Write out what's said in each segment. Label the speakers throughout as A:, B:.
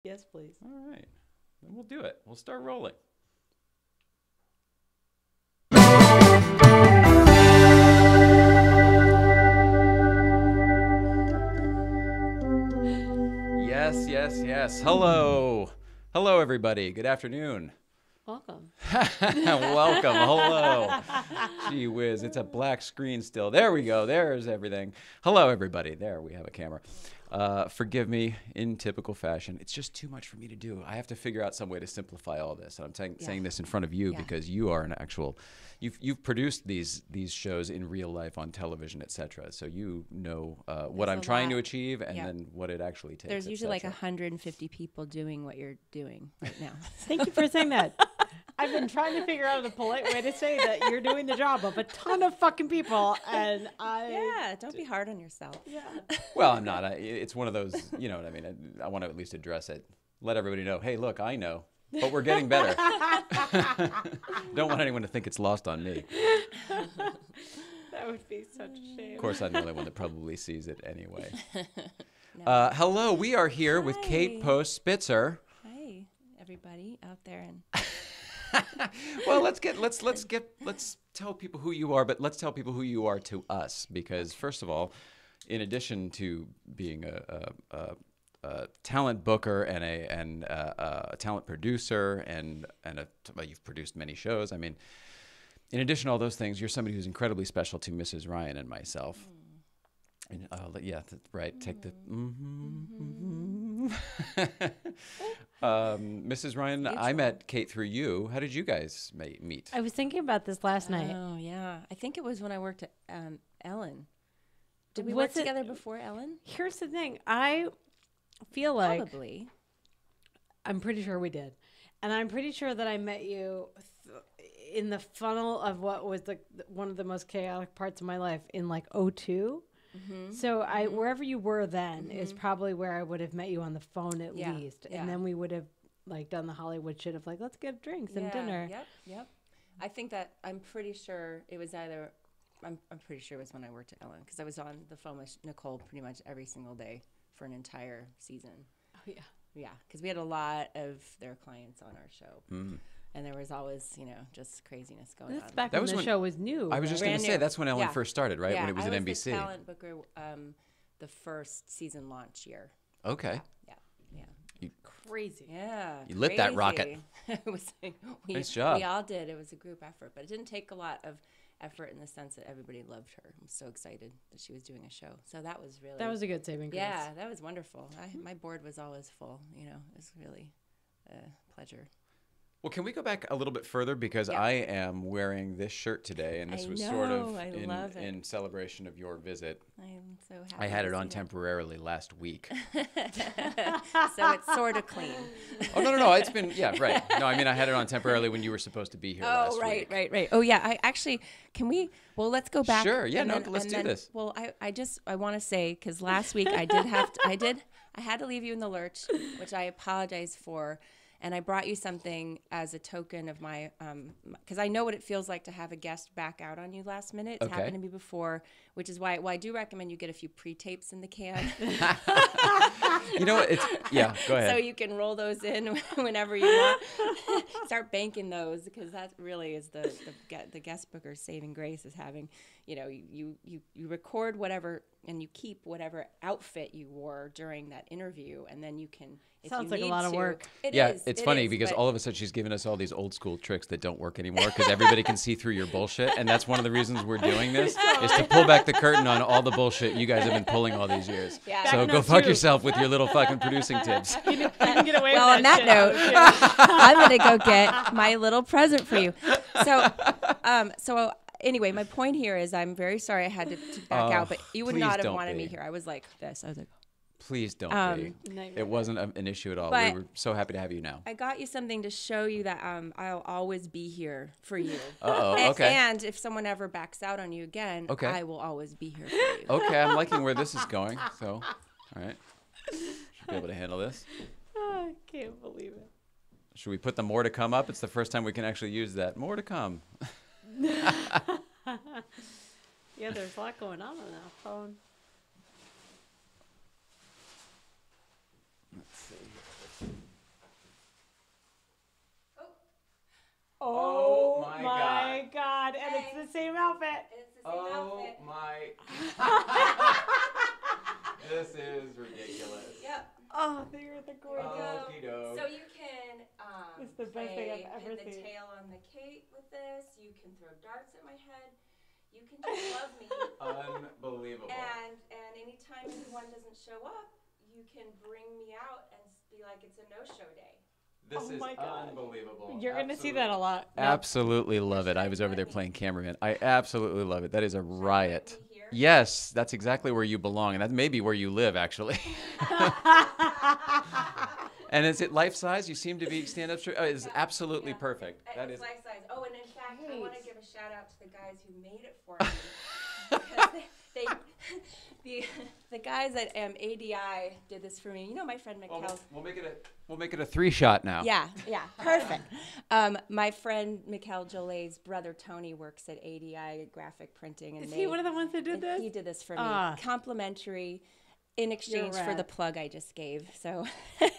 A: Yes, please.
B: All right. Then we'll do it. We'll start rolling. Yes, yes, yes. Hello. Hello, everybody. Good afternoon.
A: Welcome.
B: Welcome. Hello. Gee whiz. It's a black screen still. There we go. There's everything. Hello, everybody. There, we have a camera. Forgive me in typical fashion. It's just too much for me to do. I have to figure out some way to simplify all this. And I'm saying this in front of you because you are an actual, you've produced these shows in real life on television, etc. So you know what I'm trying to achieve and then what it actually takes.
C: There's usually like 150 people doing what you're doing right now.
A: Thank you for saying that. I've been trying to figure out a polite way to say that you're doing the job of a ton of fucking people, and
C: don't be hard on yourself.
A: Yeah.
B: Well, I'm not. It's one of those, you know what I mean? I want to at least address it. Let everybody know, hey, look, I know, but we're getting better. Don't want anyone to think it's lost on me.
A: That would be such a shame.
B: Of course, I'm the only one that probably sees it anyway.
C: No.
B: Hello, we are here with Kate Post Spitser.
C: Hi, everybody out there. And
B: Well, let's tell people who you are, but let's tell people who you are to us, because first of all, in addition to being a talent booker and a talent producer and you've produced many shows. I mean, in addition to all those things, you're somebody who's incredibly special to Mrs. Ryan and myself. And right. Take the. Mrs. Ryan, I met Kate through you. How did you guys meet?
A: I was thinking about this last night.
C: Oh yeah, I think it was when I worked at Ellen. Did we work together before Ellen?
A: Here's the thing. I feel like
C: Probably.
A: I'm pretty sure we did, and I'm pretty sure that I met you in the funnel of what was one of the most chaotic parts of my life in like '02. Mm-hmm. So wherever you were then is probably where I would have met you on the phone at least. And then we would have like done the Hollywood shit of like, let's get drinks and dinner.
C: Yep. I think that I'm pretty sure it was either, I'm pretty sure it was when I worked at Ellen, because I was on the phone with Nicole pretty much every single day for an entire season.
A: Oh yeah.
C: Yeah, because we had a lot of their clients on our show. Mm. And there was always, just craziness going on.
A: Back when the show was new.
B: I was just going to say, that's when Ellen first started, right?
C: Yeah,
B: when it was at NBC.
C: I was the talent booker the first season launch year.
B: Okay.
C: Yeah.
A: Crazy.
C: Yeah.
B: You lit that rocket.
C: It was,
B: nice job.
C: We all did. It was a group effort, but it didn't take a lot of effort in the sense that everybody loved her. I'm so excited that she was doing a show. So that was really...
A: That was a good saving grace.
C: Yeah, that was wonderful. My board was always full. It was really a pleasure.
B: Well, can we go back a little bit further? Because I am wearing this shirt today, and this was sort of in celebration of your visit.
C: I am so happy.
B: I had it on temporarily last week.
C: So it's sort of clean.
B: Oh, no. It's been, right. No, I mean, I had it on temporarily when you were supposed to be here last week.
C: Right. Oh, yeah. I actually, let's go back.
B: Sure. Yeah, let's do this.
C: Well, I want to say, because last week I had to leave you in the lurch, which I apologize for. And I brought you something as a token of my, because I know what it feels like to have a guest back out on you last minute. It's happened to me before, which is why I do recommend you get a few pre-tapes in the can.
B: You know what? Go ahead.
C: So you can roll those in whenever you want. Start banking those, because that really is the guest booker's saving grace, is having, you record whatever and you keep whatever outfit you wore during that interview, and then you can.
A: Sounds like a lot of work.
B: It's funny because all of a sudden she's giving us all these old school tricks that don't work anymore, because everybody can see through your bullshit, and that's one of the reasons we're doing this, is to pull back the curtain on all the bullshit you guys have been pulling all these years.
C: Yeah.
B: So go fuck yourself with your little fucking producing tips.
A: You can get away
C: well,
A: with
C: on that note, I'm going to go get my little present for you. So anyway, my point here is I'm very sorry I had to back out, but you would not have wanted me here. I was like this. I was like,
B: please don't be. It wasn't an issue at all.
C: But
B: we were so happy to have you now.
C: I got you something to show you that I'll always be here for you.
B: Okay.
C: And if someone ever backs out on you again, I will always be here for you.
B: Okay, I'm liking where this is going. So, all right. Should be able to handle this.
A: Oh, I can't believe it.
B: Should we put the more to come up? It's the first time we can actually use that. More to come.
A: Yeah, there's a lot going on that phone.
B: Let's see.
A: Oh
B: my
A: my God. And it's the same outfit.
C: It's the same outfit.
B: My. This is ridiculous.
C: Yep.
A: Oh, you're the greatest.
B: Okey-doke.
C: So you can
A: It's the best thing I've ever
C: pin the
A: seen.
C: tail on the Kate with this. You can throw darts at my head. You can just love me.
B: Unbelievable.
C: And anytime anyone doesn't show up, you can bring me out and be like, it's a no-show day.
B: This
A: Oh
B: is
A: my God.
B: unbelievable.
A: You're going to see that a lot.
B: Absolutely love it. I was over there playing cameraman. I absolutely love it. That is a riot.
C: me here?
B: Yes, that's exactly where you belong, and that may be where you live, actually. And is it life size? You seem to be stand up straight. Oh, it's absolutely perfect. That
C: It's
B: is.
C: life size. Oh, and in fact, I want to give a shout out to the guys who made it for me. Because the guys at ADI did this for me. You know my friend Mikkel.
B: Well, we'll make it a 3-shot now.
C: Yeah, perfect. My friend Mikkel Jolé's brother Tony works at ADI Graphic Printing, and
A: Is he one of the ones that did this?
C: He did this for me, complimentary, in exchange for the plug I just gave. So,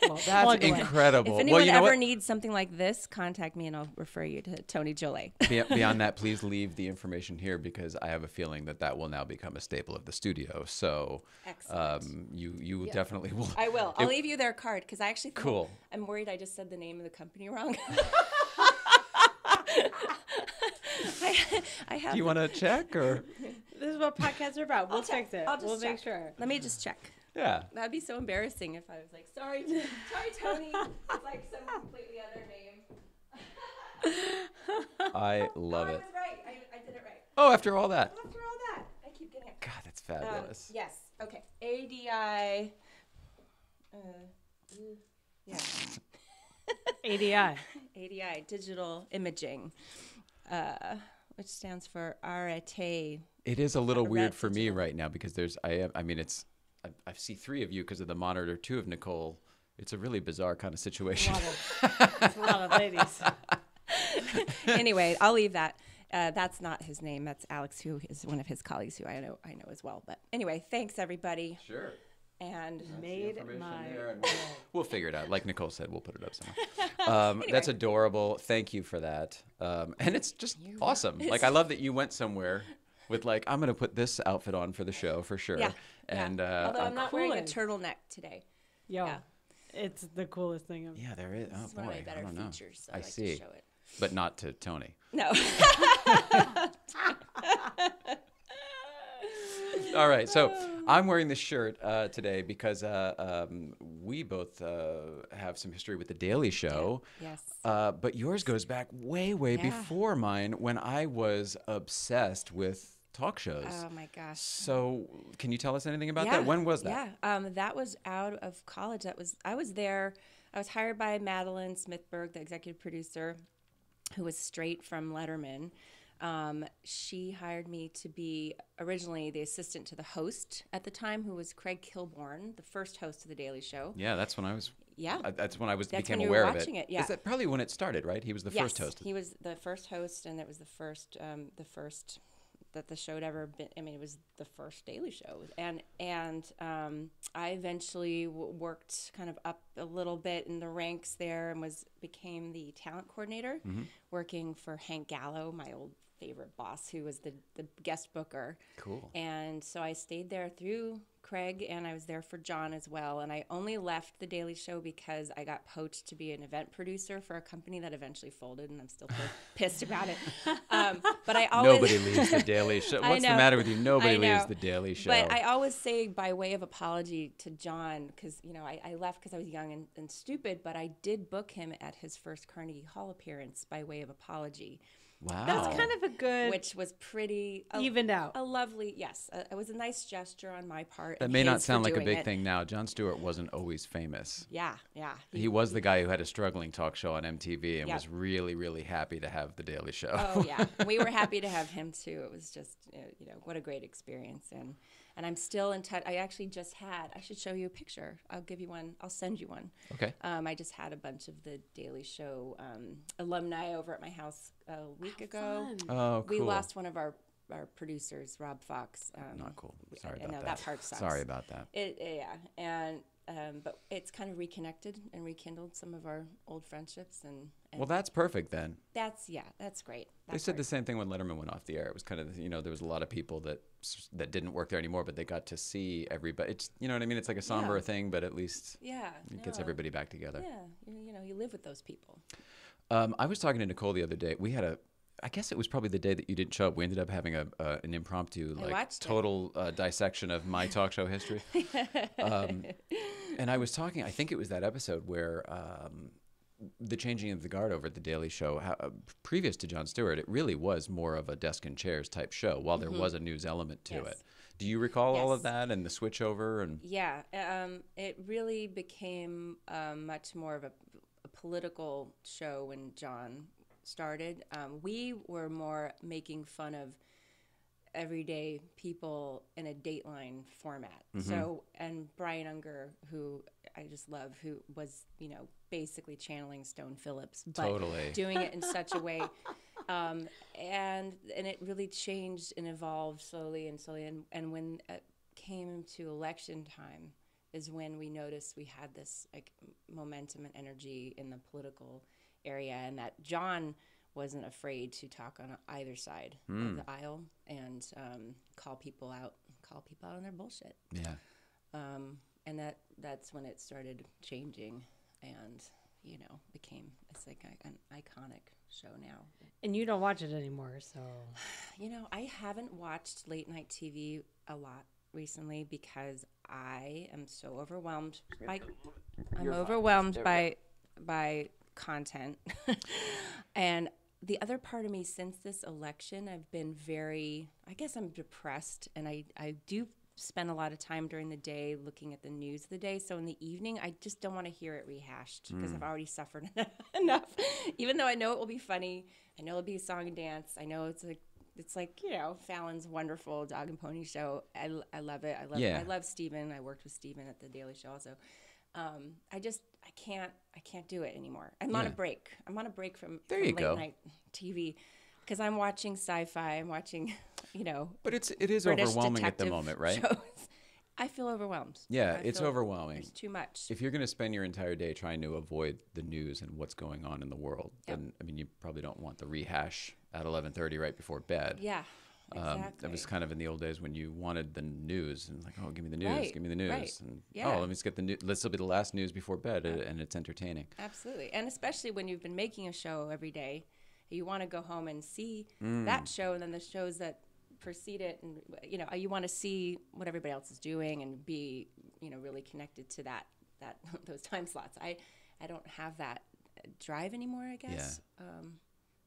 B: well, that's incredible.
C: If anyone
B: you know
C: ever needs something like this, contact me and I'll refer you to Tony Jolé.
B: Beyond that, please leave the information here because I have a feeling that will now become a staple of the studio. So, you definitely will.
C: I will. I'll leave you their card because I actually
B: cool.
C: I'm worried I just said the name of the company wrong. I have.
B: Do you want to check or?
A: This is what podcasts are about. We'll fix it.
C: I'll just
A: make sure.
C: Let me just check.
B: Yeah.
C: That'd be so embarrassing if I was like, sorry, Tony. It's like some completely other name.
B: I love it.
C: I was right. I did it right.
B: Oh, after all that.
C: After all that, I keep getting it.
B: God, that's fabulous.
C: Yes. Okay. ADI. Yeah.
A: ADI.
C: ADI, Digital Imaging, which stands for RAT.
B: It is a little weird for me right now because I see 3 of you because of the monitor, 2 of Nicole. It's a really bizarre kind of situation.
A: It's a lot of ladies.
C: Anyway, I'll leave that. That's not his name. That's Alex, who is one of his colleagues who I know as well. But anyway, thanks everybody.
B: Sure.
C: And
A: made my
B: we'll figure it out. Like Nicole said, we'll put it up somewhere. Anyway. That's adorable. Thank you for that. And it's just awesome. Like I love that you went somewhere with like, I'm going to put this outfit on for the show for sure.
C: Yeah.
B: And
C: although I'm not wearing a turtleneck today.
A: Yeah. It's the coolest thing ever.
B: Yeah, there is. Oh
C: it's
B: boy,
C: one of my better
B: I don't know.
C: features. So
B: I
C: like
B: see.
C: To show it.
B: But not to Tony.
C: No.
B: All right, so I'm wearing this shirt today because we both have some history with The Daily Show.
C: Yes.
B: But yours goes back way before mine when I was obsessed with talk shows.
C: Oh my gosh.
B: So can you tell us anything about that? When was that?
C: Yeah, that was out of college. I was there. I was hired by Madeline Smithberg, the executive producer, who was straight from Letterman. She hired me to be originally the assistant to the host at the time, who was Craig Kilborn, the first host of The Daily Show.
B: Yeah, that's when I was.
C: Yeah,
B: that's when I became
C: when you
B: aware
C: were
B: of
C: watching it. Yeah,
B: is that probably when it started? Right, he was the first host.
C: He was the first host, and it was the first that the show had ever been. I mean, it was the first Daily Show, and I eventually worked kind of up a little bit in the ranks there, and became the talent coordinator, working for Hank Gallo, my old favorite boss, who was the guest booker.
B: Cool.
C: And so I stayed there through Craig, and I was there for Jon as well. And I only left The Daily Show because I got poached to be an event producer for a company that eventually folded, and I'm still pissed about it. But I always
B: nobody leaves The Daily Show. What's the matter with you? Nobody leaves The Daily Show.
C: But I always say by way of apology to Jon, because I left because I was young and stupid, but I did book him at his first Carnegie Hall appearance by way of apology.
B: Wow.
A: That's kind of a good...
C: Which was pretty...
A: evened out.
C: A lovely... Yes. It was a nice gesture on my part.
B: That may not sound like a big thing now. Jon Stewart wasn't always famous.
C: Yeah.
B: He was the guy who had a struggling talk show on MTV and was really, really happy to have The Daily Show.
C: Oh, yeah. We were happy to have him, too. It was just, what a great experience. And I'm still in touch. I actually just had... I should show you a picture. I'll give you one. I'll send you one.
B: Okay.
C: I just had a bunch of The Daily Show alumni over at my house a week ago.
A: Fun.
B: Oh, cool.
C: We lost one of our producers, Rob Fox.
B: Not cool. Sorry
C: I
B: about
C: know,
B: that.
C: that part sucks.
B: Sorry about that.
C: Yeah, and but it's kind of reconnected and rekindled some of our old friendships. And
B: Well, that's perfect then.
C: that's great.
B: They said the same thing when Letterman went off the air. It was kind of, there was a lot of people that didn't work there anymore, but they got to see everybody. It's, you know what I mean? It's like a somber thing, but at least it gets everybody back together.
C: Yeah, you live with those people.
B: I was talking to Nicole the other day. We had I guess it was probably the day that you didn't show up. We ended up having an impromptu, total dissection of my talk show history. And I was talking, I think it was that episode where the changing of the guard over at the Daily Show, previous to Jon Stewart, it really was more of a desk and chairs type show while there was a news element to it. Do you recall all of that and the switch over?
C: Yeah, it really became much more of a political show when Jon started. We were more making fun of everyday people in a Dateline format. So, and Brian Unger, who I just love, who was, basically channeling Stone Phillips, but doing it in such a way. And it really changed and evolved slowly. And when it came to election time is when we noticed we had this like momentum and energy in the political area, and that Jon wasn't afraid to talk on either side of the aisle and call people out on their bullshit.
B: Yeah.
C: And that's when it started changing, and it's like an iconic show now.
A: And you don't watch it anymore, so.
C: I haven't watched late night TV a lot recently because I am so overwhelmed by content. And the other part of me, since this election, I've been I'm depressed, and I do spend a lot of time during the day looking at the news of the day. So in the evening, I just don't want to hear it rehashed because I've already suffered enough. Even though I know it will be funny, I know it'll be a song and dance. I know it's like Fallon's wonderful dog and pony show. I love it. I love Steven. I worked with Steven at the Daily Show also. I can't do it anymore. I'm on a break. I'm on a break from late night TV because I'm watching sci-fi. I'm watching,
B: But it is
C: British
B: overwhelming at the moment, right?
C: Shows. I feel overwhelmed.
B: Yeah, it's overwhelming.
C: There's too much.
B: If you're going to spend your entire day trying to avoid the news and what's going on in the world, then you probably don't want the rehash at 11:30 right before bed.
C: Yeah. Exactly.
B: That was kind of in the old days when you wanted the news and like, give me the news, give me the news.
C: Right.
B: And,
C: Yeah.
B: let me just get the news. This will be the last news before bed, and it's entertaining.
C: Absolutely. And especially when you've been making a show every day, you want to go home and see that show and then the shows that precede it. And, you want to see what everybody else is doing and be, really connected to those time slots. I don't have that drive anymore, I guess. Yeah.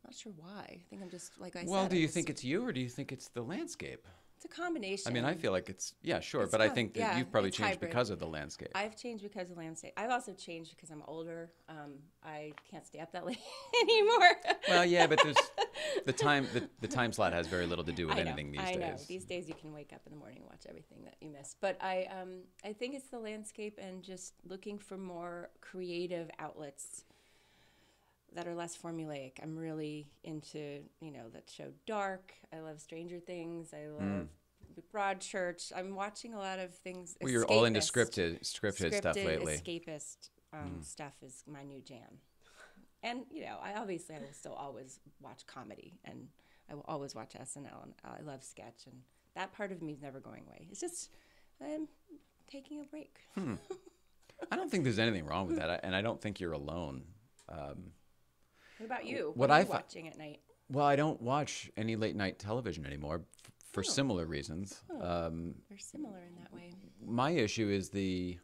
C: Not sure why. I think I'm just, like I said.
B: Well, do you think it's you or do you think it's the landscape?
C: It's a combination.
B: I mean, I feel like it's sure, but I think that you've probably changed hybrid. Because of the landscape.
C: I've changed because of the landscape. I've also changed because I'm older. I can't stay up that late anymore. Well,
B: yeah, but there's the time slot has very little to do with anything these days.
C: I know. These days you can wake up in the morning and watch everything that you miss. But I think it's the landscape and just looking for more creative outlets that are less formulaic. I'm really into, that show Dark. I love Stranger Things. I love Broadchurch. I'm watching a lot of things.
B: Well, you're all into scripted stuff lately.
C: Escapist stuff is my new jam. And, I will still always watch comedy, and I will always watch SNL, and I love sketch, and that part of me is never going away. It's just I'm taking a break.
B: I don't think there's anything wrong with that, and I don't think you're alone.
C: What about you? What are you watching at night?
B: Well, I don't watch any late night television anymore for similar reasons.
C: They're similar in that way.
B: My issue is trying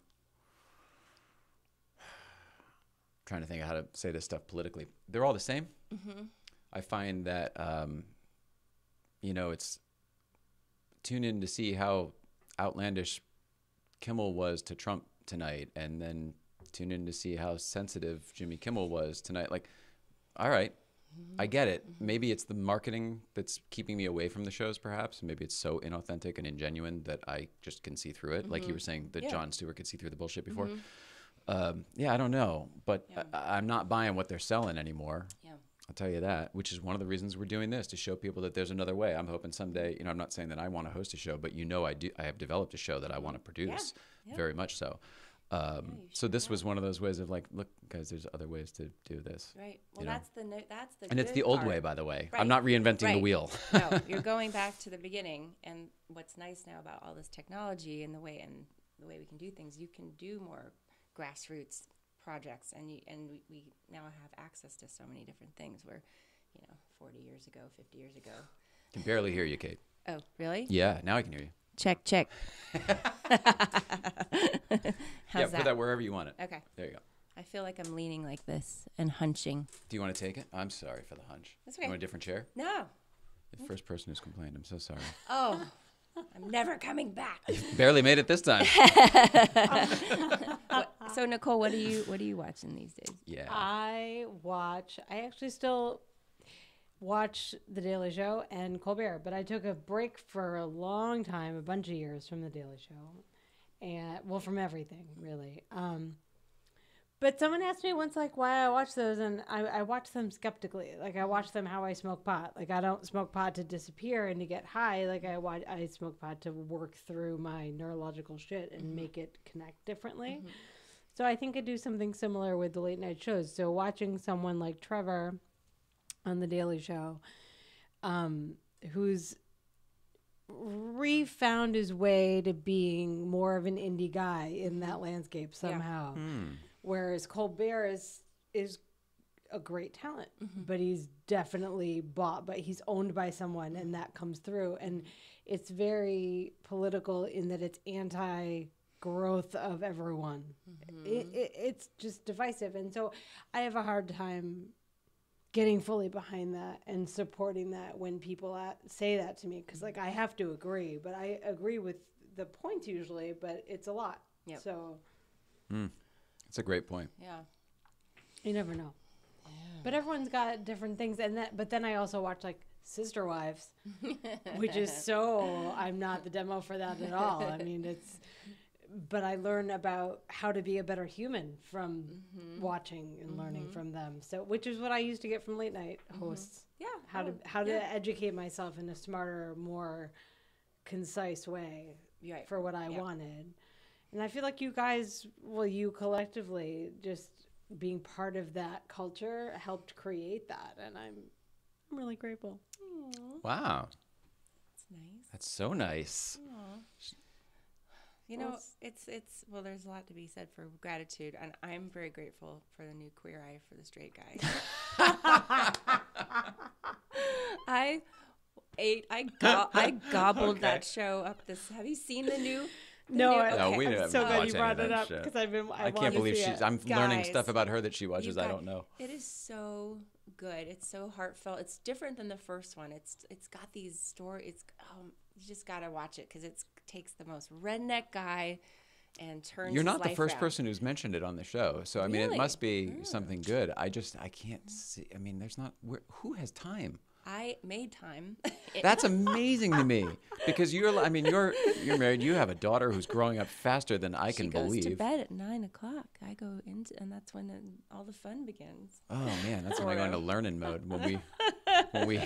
B: to think of how to say this stuff politically. They're all the same. Mm-hmm. I find that, it's tune in to see how outlandish Kimmel was to Trump tonight, and then tune in to see how sensitive Jimmy Kimmel was tonight. Like, all right, I get it. Maybe it's the marketing that's keeping me away from the shows, perhaps. Maybe it's so inauthentic and ingenuine that I just can see through it. Like you were saying that Jon Stewart could see through the bullshit before. I don't know. But I'm not buying what they're selling anymore. Yeah. I'll tell you that, which is one of the reasons we're doing this, to show people that there's another way. I'm hoping someday, I'm not saying that I want to host a show, but I have developed a show that I want to produce, very much so. So this was one of those ways of like, look, guys, there's other ways to do this.
C: Right. Well,
B: know?
C: that's the
B: And it's the
C: good
B: old
C: part.
B: way, by the way.
C: Right.
B: I'm not reinventing the
C: Right.
B: wheel.
C: No, you're going back to the beginning. And what's nice now about all this technology and the way we can do things, you can do more grassroots projects, and we now have access to so many different things. Where, 40 years ago, 50 years ago.
B: I can barely hear you, Kate.
C: Oh, really?
B: Yeah, now I can hear you.
C: Check. How's
B: Put that wherever you want it.
C: Okay.
B: There you go.
C: I feel like I'm leaning like this and hunching.
B: Do you want to take it? I'm sorry for the hunch.
C: That's okay.
B: You want a different chair?
C: No.
B: The first person who's complained. I'm so sorry.
C: Oh, I'm never coming back.
B: Barely made it this time.
C: So Nicole, what are you watching these days?
B: Yeah.
A: I actually still watch The Daily Show and Colbert, but I took a break for a long time, a bunch of years from The Daily Show, and from everything really. But someone asked me once, like, why I watch those, and I watch them skeptically. Like, I watch them how I smoke pot. Like, I don't smoke pot to disappear and to get high. Like, I smoke pot to work through my neurological shit and make it connect differently. So I think I do something similar with the late night shows. So watching someone like Trevor on The Daily Show, who's refound his way to being more of an indie guy in that landscape somehow. Whereas Colbert is a great talent, but he's definitely but he's owned by someone, and that comes through. And it's very political in that it's anti-growth of everyone. It's just divisive. And so I have a hard time getting fully behind that and supporting that when people say that to me. Because, like, I have to agree, but I agree with the points usually, but it's a lot.
C: Yep.
A: So...
B: It's a great point.
C: Yeah.
A: You never know. But everyone's got different things. But then I also watch, like, Sister Wives, which is I'm not the demo for that at all. I mean, but I learn about how to be a better human from watching and learning from them. So, which is what I used to get from late night hosts.
C: Yeah.
A: How to educate myself in a smarter, more concise way for what I wanted. And I feel like you guys, you collectively, just being part of that culture helped create that, and I'm really grateful.
B: Wow.
C: That's nice.
B: That's so nice.
C: It's there's a lot to be said for gratitude, and I'm very grateful for the new Queer Eye for the Straight Guy. I gobbled that show up. Have you seen the new?
A: No,
B: we
A: I'm
B: didn't
A: so glad
B: watch
A: you
B: any
A: brought
B: of
A: it
B: that
A: up
B: shit.
A: because
B: I can't believe I'm learning
C: Guys,
B: stuff about her that she watches. I don't know.
C: It is so good. It's so heartfelt. It's different than the first one. It's got these stories. You just gotta watch it because it takes the most redneck guy and turns.
B: You're not
C: his
B: the
C: life
B: first
C: around.
B: person who's mentioned it on the show, so I mean, it must be something good. I can't see. I mean, there's not. Who has time?
C: I made time.
B: That's amazing to me because you're married. You have a daughter who's growing up faster than I can believe.
C: She goes to bed at 9:00. I go into, and that's when all the fun begins.
B: Oh man, that's when I go into learning mode when we.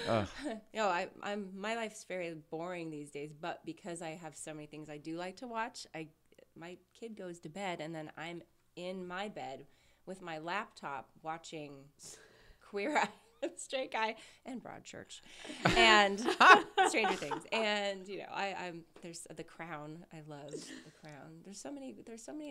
C: My life's very boring these days, but because I have so many things I do like to watch, my kid goes to bed, and then I'm in my bed with my laptop watching Queer Eye, Straight Guy, and Broadchurch, and Stranger Things, and there's The Crown. I love The Crown. There's so many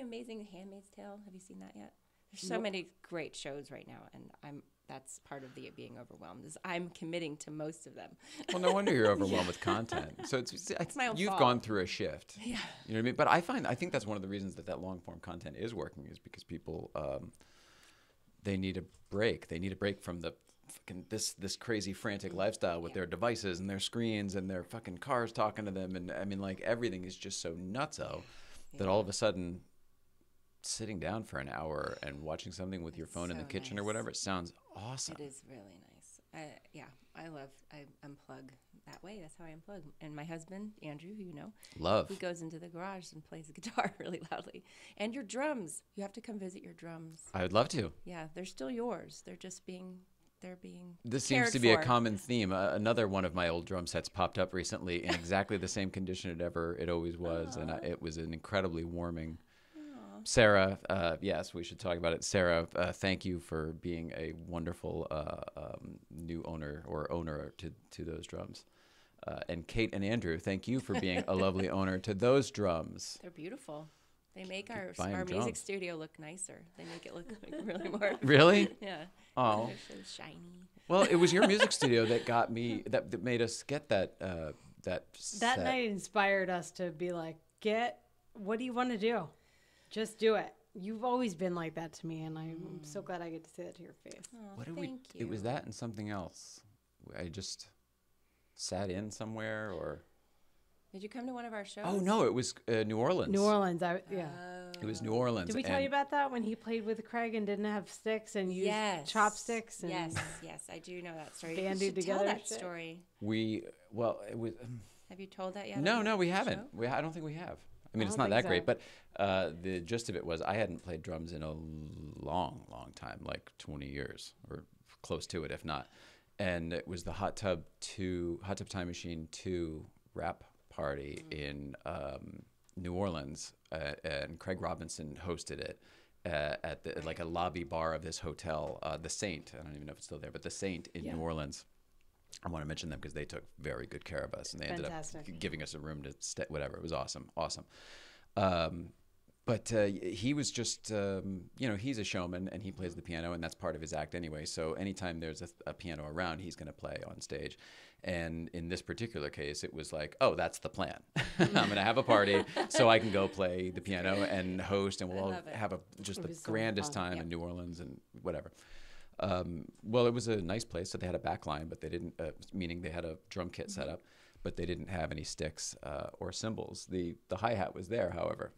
C: amazing. Handmaid's Tale. Have you seen that yet? There's so many great shows right now, and that's part of the being overwhelmed is I'm committing to most of them.
B: Well, no wonder you're overwhelmed with content. So it's
C: my own
B: you've
C: fault.
B: gone through a shift.
C: Yeah.
B: You know what I mean? But I think that's one of the reasons that long form content is working is because people they need a break. They need a break from the fucking this crazy frantic lifestyle with their devices and their screens and their fucking cars talking to them, and I mean, like, everything is just so nutso that all of a sudden sitting down for an hour and watching something with your phone in the kitchen or whatever, it sounds awesome.
C: It is really nice. I unplug that way. That's how I unplug. And my husband, Andrew, who you know, he goes into the garage and plays the guitar really loudly. And your drums, you have to come visit your drums.
B: I would love to.
C: Yeah, they're still yours. They're being
B: This seems to be a common theme. Another one of my old drum sets popped up recently in exactly the same condition it always was, and it was an incredibly warming Sarah, yes, we should talk about it. Sarah, thank you for being a wonderful new owner to those drums. And Kate and Andrew, thank you for being a lovely owner to those drums.
C: They're beautiful. They make our
B: drums.
C: music studio look nicer. They make it look like really more.
B: Really?
C: Yeah.
B: Oh.
C: They're so shiny.
B: Well, it was your music studio that got me, that made us get that
A: That night inspired us to be like, what do you want to do? Just do it. You've always been like that to me, and I'm so glad I get to say that to your face.
C: Oh,
B: Thank you. It was that and something else. I just sat in somewhere, or...
C: Did you come to one of our shows?
B: Oh, no, it was New Orleans.
A: New Orleans,
B: It was New Orleans.
A: Did we tell you about that when he played with Craig and didn't have sticks and used chopsticks? And
C: yes, I do know that story.
A: Banded together.
C: Tell that story.
B: It was...
C: Have you told that yet?
B: No, we haven't. I don't think we have. I mean, it's not that great, but the gist of it was I hadn't played drums in a long, long time, like 20 years or close to it, if not. And it was the Hot Tub Time Machine 2 rap party in New Orleans, and Craig Robinson hosted it at like a lobby bar of this hotel, the Saint. I don't even know if it's still there, but the Saint in New Orleans. I want to mention them because they took very good care of us, and they ended up giving us a room to stay. Whatever, it was awesome. But he was just, he's a showman and he plays the piano, and that's part of his act anyway. So anytime there's a piano around, he's going to play on stage. And in this particular case, it was like, oh, that's the plan. I'm going to have a party so I can go play the piano and host, and we'll all have just the grandest time in New Orleans and whatever. Well, it was a nice place, so they had a back line, but they didn't, meaning they had a drum kit set up, but they didn't have any sticks or cymbals. The hi-hat was there, however.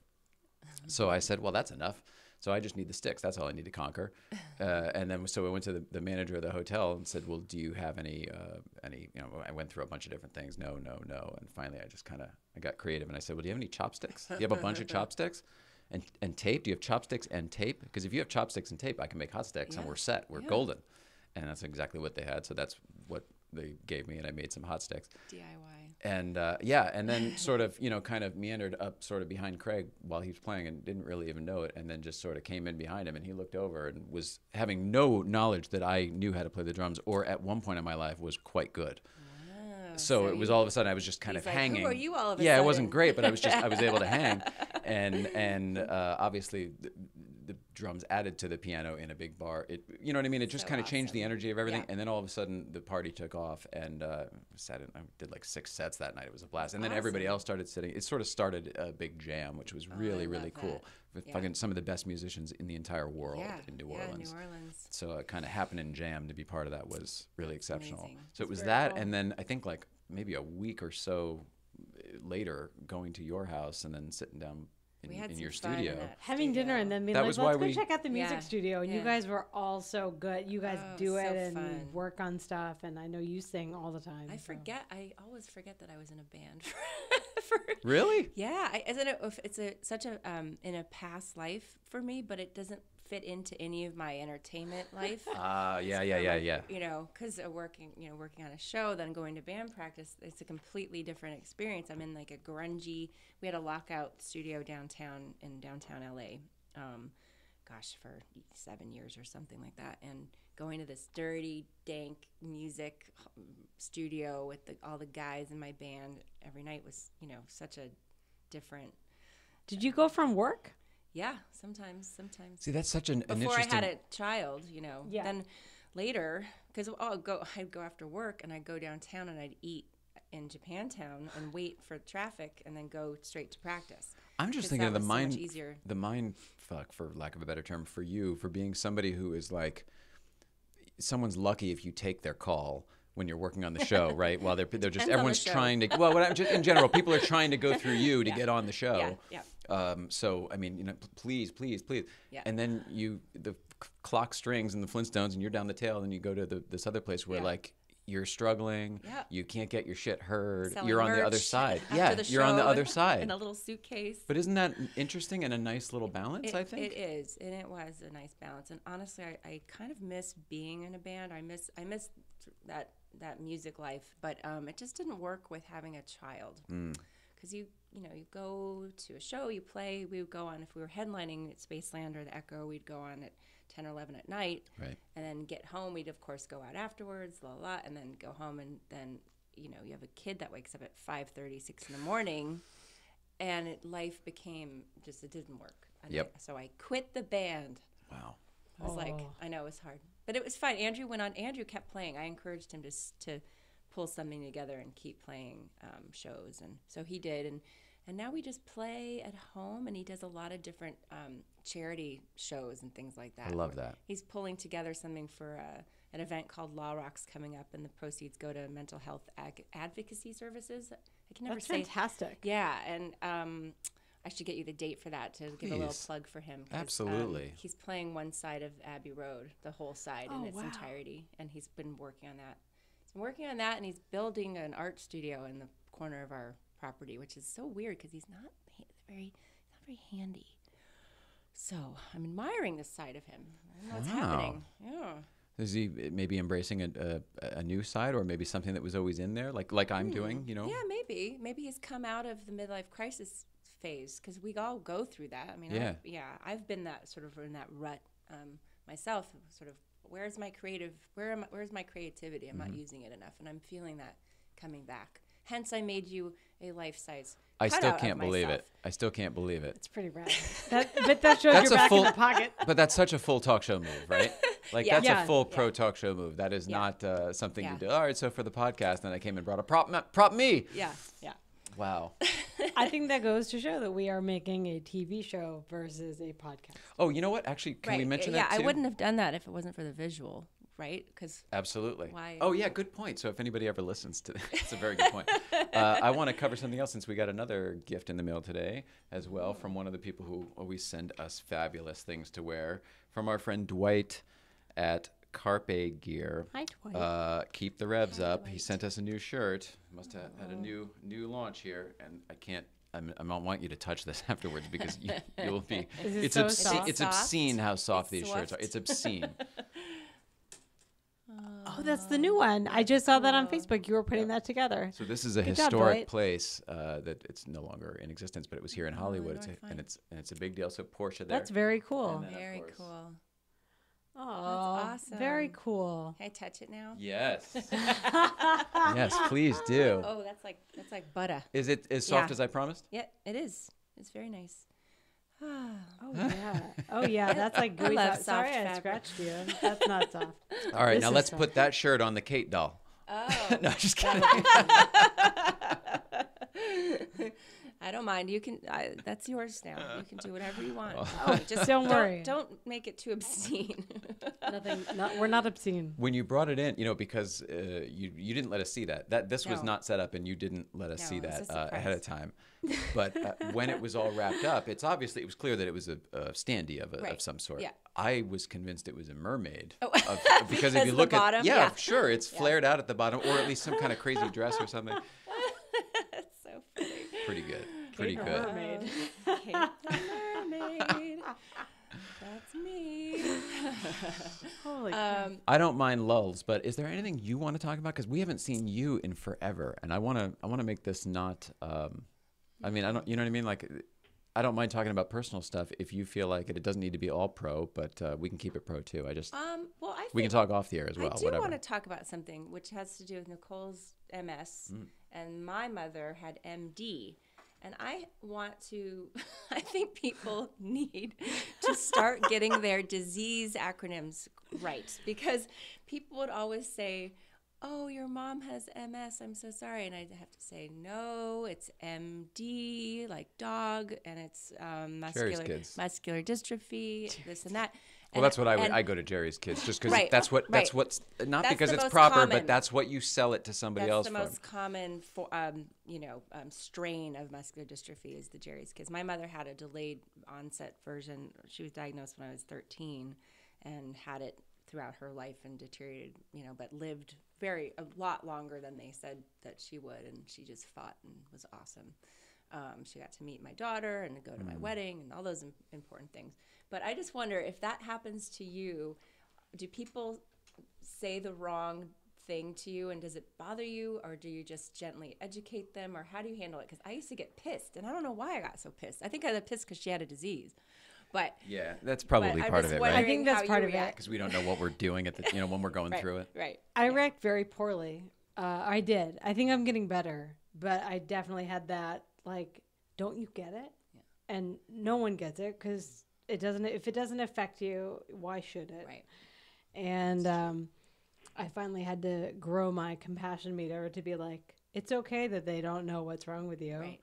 B: So I said, well, that's enough. So I just need the sticks. That's all I need to conquer. And then, so we went to the manager of the hotel and said, well, do you have any, I went through a bunch of different things. No. And finally I got creative and I said, well, do you have any chopsticks? Do you have a bunch of chopsticks? And tape? Do you have chopsticks and tape? Because if you have chopsticks and tape, I can make hot sticks and we're set. We're golden. And that's exactly what they had. So that's what they gave me, and I made some hot sticks.
C: DIY.
B: And and then sort of, kind of meandered up sort of behind Craig while he was playing and didn't really even know it. And then just sort of came in behind him, and he looked over and was having no knowledge that I knew how to play the drums, or at one point in my life was quite good. So it was all of a sudden I was just kind of
C: like,
B: hanging.
C: Who are you all of a
B: yeah,
C: sudden?
B: It wasn't great, but I was able to hang, and obviously the drums added to the piano in a big bar. You know what I mean? It just kind of changed the energy of everything, and then all of a sudden the party took off, and I did like 6 sets that night. It was a blast, and then everybody else started sitting. It sort of started a big jam, which was really cool. With fucking some of the best musicians in the entire world in New Orleans.
C: New Orleans.
B: So it kind of happened in jam to be part of that was really exceptional.
C: Amazing.
B: So it was that, and then I think like maybe a week or so later, going to your house and then sitting down in your studio,
A: having dinner, and then being like, let's go check out the music studio. And you guys were all so good. You guys do it and work on stuff, and I know you sing all the time.
C: I always forget that I was in a band.
B: Really?
C: Yeah, isn't it? It's such a in a past life for me, but it doesn't fit into any of my entertainment life.
B: Yeah.
C: Because working on a show, then going to band practice, it's a completely different experience. I'm in like a grungy. We had a lockout studio in downtown LA, for 7 years or something like that, and going to this dirty, dank music studio with all the guys in my band every night was, such a different.
A: Did you go from work?
C: Yeah, sometimes.
B: See, that's such an
C: Before
B: interesting...
C: I had a child, Then later, because I'd go after work and I'd go downtown and I'd eat in Japantown and wait for traffic and then go straight to practice.
B: I'm just thinking of the mind fuck, for lack of a better term, for you, for being somebody who is like, someone's lucky if you take their call when you're working on the show, right? While they're just, everyone's trying to, just in general, people are trying to go through you to get on the show.
C: Yeah.
B: So, I mean, please.
C: Yeah.
B: And then the clock strings and the Flintstones, and you're down the tail, and you go to this other place where like, you're struggling. Yeah. You can't get your shit heard.
C: Selling
B: you're on the other side. Yeah, you're on the other side.
C: In a little suitcase.
B: But isn't that interesting and a nice little balance, I think?
C: It is, and it was a nice balance. And honestly, I kind of miss being in a band. I miss that music life, but it just didn't work with having a child. Because you go to a show, you play. We would go on, if we were headlining at Spaceland or the Echo, we'd go on at 10 or 11 at night.
B: Right.
C: And then get home. We'd, of course, go out afterwards, and then go home. And then, you have a kid that wakes up at 5:30, 6 in the morning. And life became it didn't work. And so I quit the band.
B: Wow.
C: I was like, I know it was hard. But it was fun. Andrew kept playing. I encouraged him to pull something together and keep playing shows. And so he did. And now we just play at home, and he does a lot of different charity shows and things like that.
B: I love that.
C: He's pulling together something for an event called Law Rocks coming up, and the proceeds go to mental health advocacy services. I can never
A: That's
C: say.
A: fantastic.
C: Yeah, and I should get you the date for that to give a little plug for him.
B: Absolutely.
C: He's playing one side of Abbey Road, the whole side in its entirety, and he's been working on that. He's been working on that, and he's building an art studio in the corner of our property, which is so weird because he's not very handy. So I'm admiring this side of him. I don't know what's happening. Yeah.
B: Is he maybe embracing a new side, or maybe something that was always in there, like I'm doing?
C: Yeah, maybe he's come out of the midlife crisis phase, because we all go through that. I mean, I've been that sort of in that rut myself. Sort of, where's my creativity? I'm not using it enough, and I'm feeling that coming back. Hence, I made you a life-size.
B: I still can't believe it.
A: It's pretty rad. But that shows you're back in the pocket.
B: But that's such a full talk show move, right? That's a full pro talk show move. That is not something you do. All right, so for the podcast, then I came and brought a prop me.
C: Yeah.
B: Wow.
A: I think that goes to show that we are making a TV show versus a podcast.
B: Oh, you know what? Actually, can we mention that too?
C: Yeah, I wouldn't have done that if it wasn't for the visual. Right? Because
B: absolutely.
C: Why?
B: Oh yeah, good point. So if anybody ever listens to this, it's a very good point. I want to cover something else, since we got another gift in the mail today as well from one of the people who always send us fabulous things to wear, from our friend Dwight at Carpe Gear.
A: Hi, Dwight.
B: Keep the revs up. Dwight. He sent us a new shirt. Must have had a new launch here, and I can't. I want you to touch this afterwards, because you'll be.
A: It's soft?
B: It's obscene how soft these shirts are. It's obscene.
A: Oh, that's the new one. I just saw that on Facebook. You were putting that together.
B: So this is a historic place that it's no longer in existence, but it was here in Hollywood, and it's a big deal. So Porsche there.
A: That's very cool.
C: Very cool.
A: Oh, that's awesome. Very cool.
C: Can I touch it now?
B: Yes. Yes, please do.
C: Oh, that's like butter.
B: Is it as soft as I promised?
C: Yeah, it is. It's very nice.
A: Oh yeah, that's like gooey. Sorry, I scratched you. That's not soft.
B: All right, now let's put that shirt on the Kate doll.
C: Oh.
B: No, just kidding.
C: I don't mind. You can. That's yours now. You can do whatever you want.
A: Just don't worry.
C: Don't make it too obscene.
A: We're not obscene.
B: When you brought it in, because you didn't let us see that. This was not set up, and you didn't let us see that ahead of time. But when it was all wrapped up, it was clear that it was a standee of some sort.
C: Yeah.
B: I was convinced it was a mermaid.
C: Oh.
B: Because if you look
C: bottom?
B: at sure, it's flared out at the bottom, or at least some kind of crazy dress or something.
C: That's so funny.
B: Pretty good. Pretty
A: Kate
B: good.
A: The mermaid.
C: Kate the mermaid. That's me.
A: Holy crap.
B: I don't mind lulls, but is there anything you want to talk about? Because we haven't seen you in forever, and I want to make this not. I mean, I don't. You know what I mean? Like, I don't mind talking about personal stuff if you feel like it. It doesn't need to be all pro, but we can keep it pro too. We can talk off the air as well.
C: I do want to talk about something which has to do with Nicole's MS, and my mother had MD. And I think people need to start getting their disease acronyms right, because people would always say, oh, your mom has MS, I'm so sorry. And I'd have to say, no, it's MD, like dog, and it's muscular dystrophy, this and that.
B: Well, that's what I go to Jerry's Kids, just because that's what's not
C: that's
B: because it's proper,
C: common.
B: But that's what you sell it to somebody else.
C: That's the most common strain of muscular dystrophy is the Jerry's Kids. My mother had a delayed onset version. She was diagnosed when I was 13 and had it throughout her life and deteriorated, but lived a lot longer than they said that she would, and she just fought and was awesome. She got to meet my daughter and go to my wedding and all those important things. But I just wonder if that happens to you, do people say the wrong thing to you, and does it bother you, or do you just gently educate them, or how do you handle it? Because I used to get pissed, and I don't know why I got so pissed. I think I got pissed because she had a disease. But
B: yeah, that's probably
C: but
B: part of it, right?
A: I think that's part of it.
B: Because we don't know what we're doing at the, when we're going through it.
C: Right.
A: I react very poorly. I did. I think I'm getting better, but I definitely had that, like, don't you get it? Yeah. And no one gets it because if it doesn't affect you, why should it?
C: Right.
A: And I finally had to grow my compassion meter to be like, it's okay that they don't know what's wrong with you.
C: Right.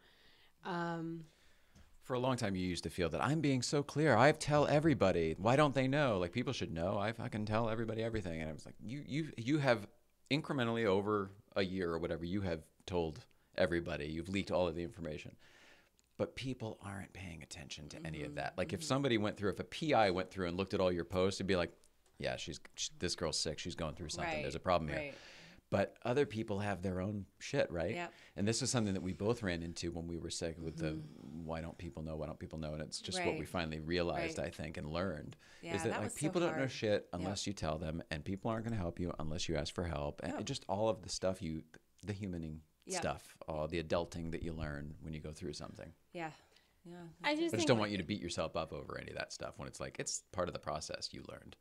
B: For a long time, you used to feel that I'm being so clear. I tell everybody. Why don't they know? Like, people should know. I can tell everybody everything. And I was like, you have incrementally over a year or whatever, you have told everybody. You've leaked all of the information. But people aren't paying attention to any of that. Like, if somebody if a PI went through and looked at all your posts, it'd be like, yeah, this girl's sick. She's going through something.
C: Right.
B: There's a problem here. But other people have their own shit, right?
C: Yep.
B: And this is something that we both ran into when we were sick with the why don't people know? Why don't people know? And it's just what we finally realized, I think, and learned is that like people don't know shit unless you tell them, and people aren't going to help you unless you ask for help. And just all of the stuff the humaning stuff, all the adulting that you learn when you go through something.
C: Yeah. Yeah.
A: I
B: just don't want you to beat yourself up over any of that stuff when it's like it's part of the process you learned.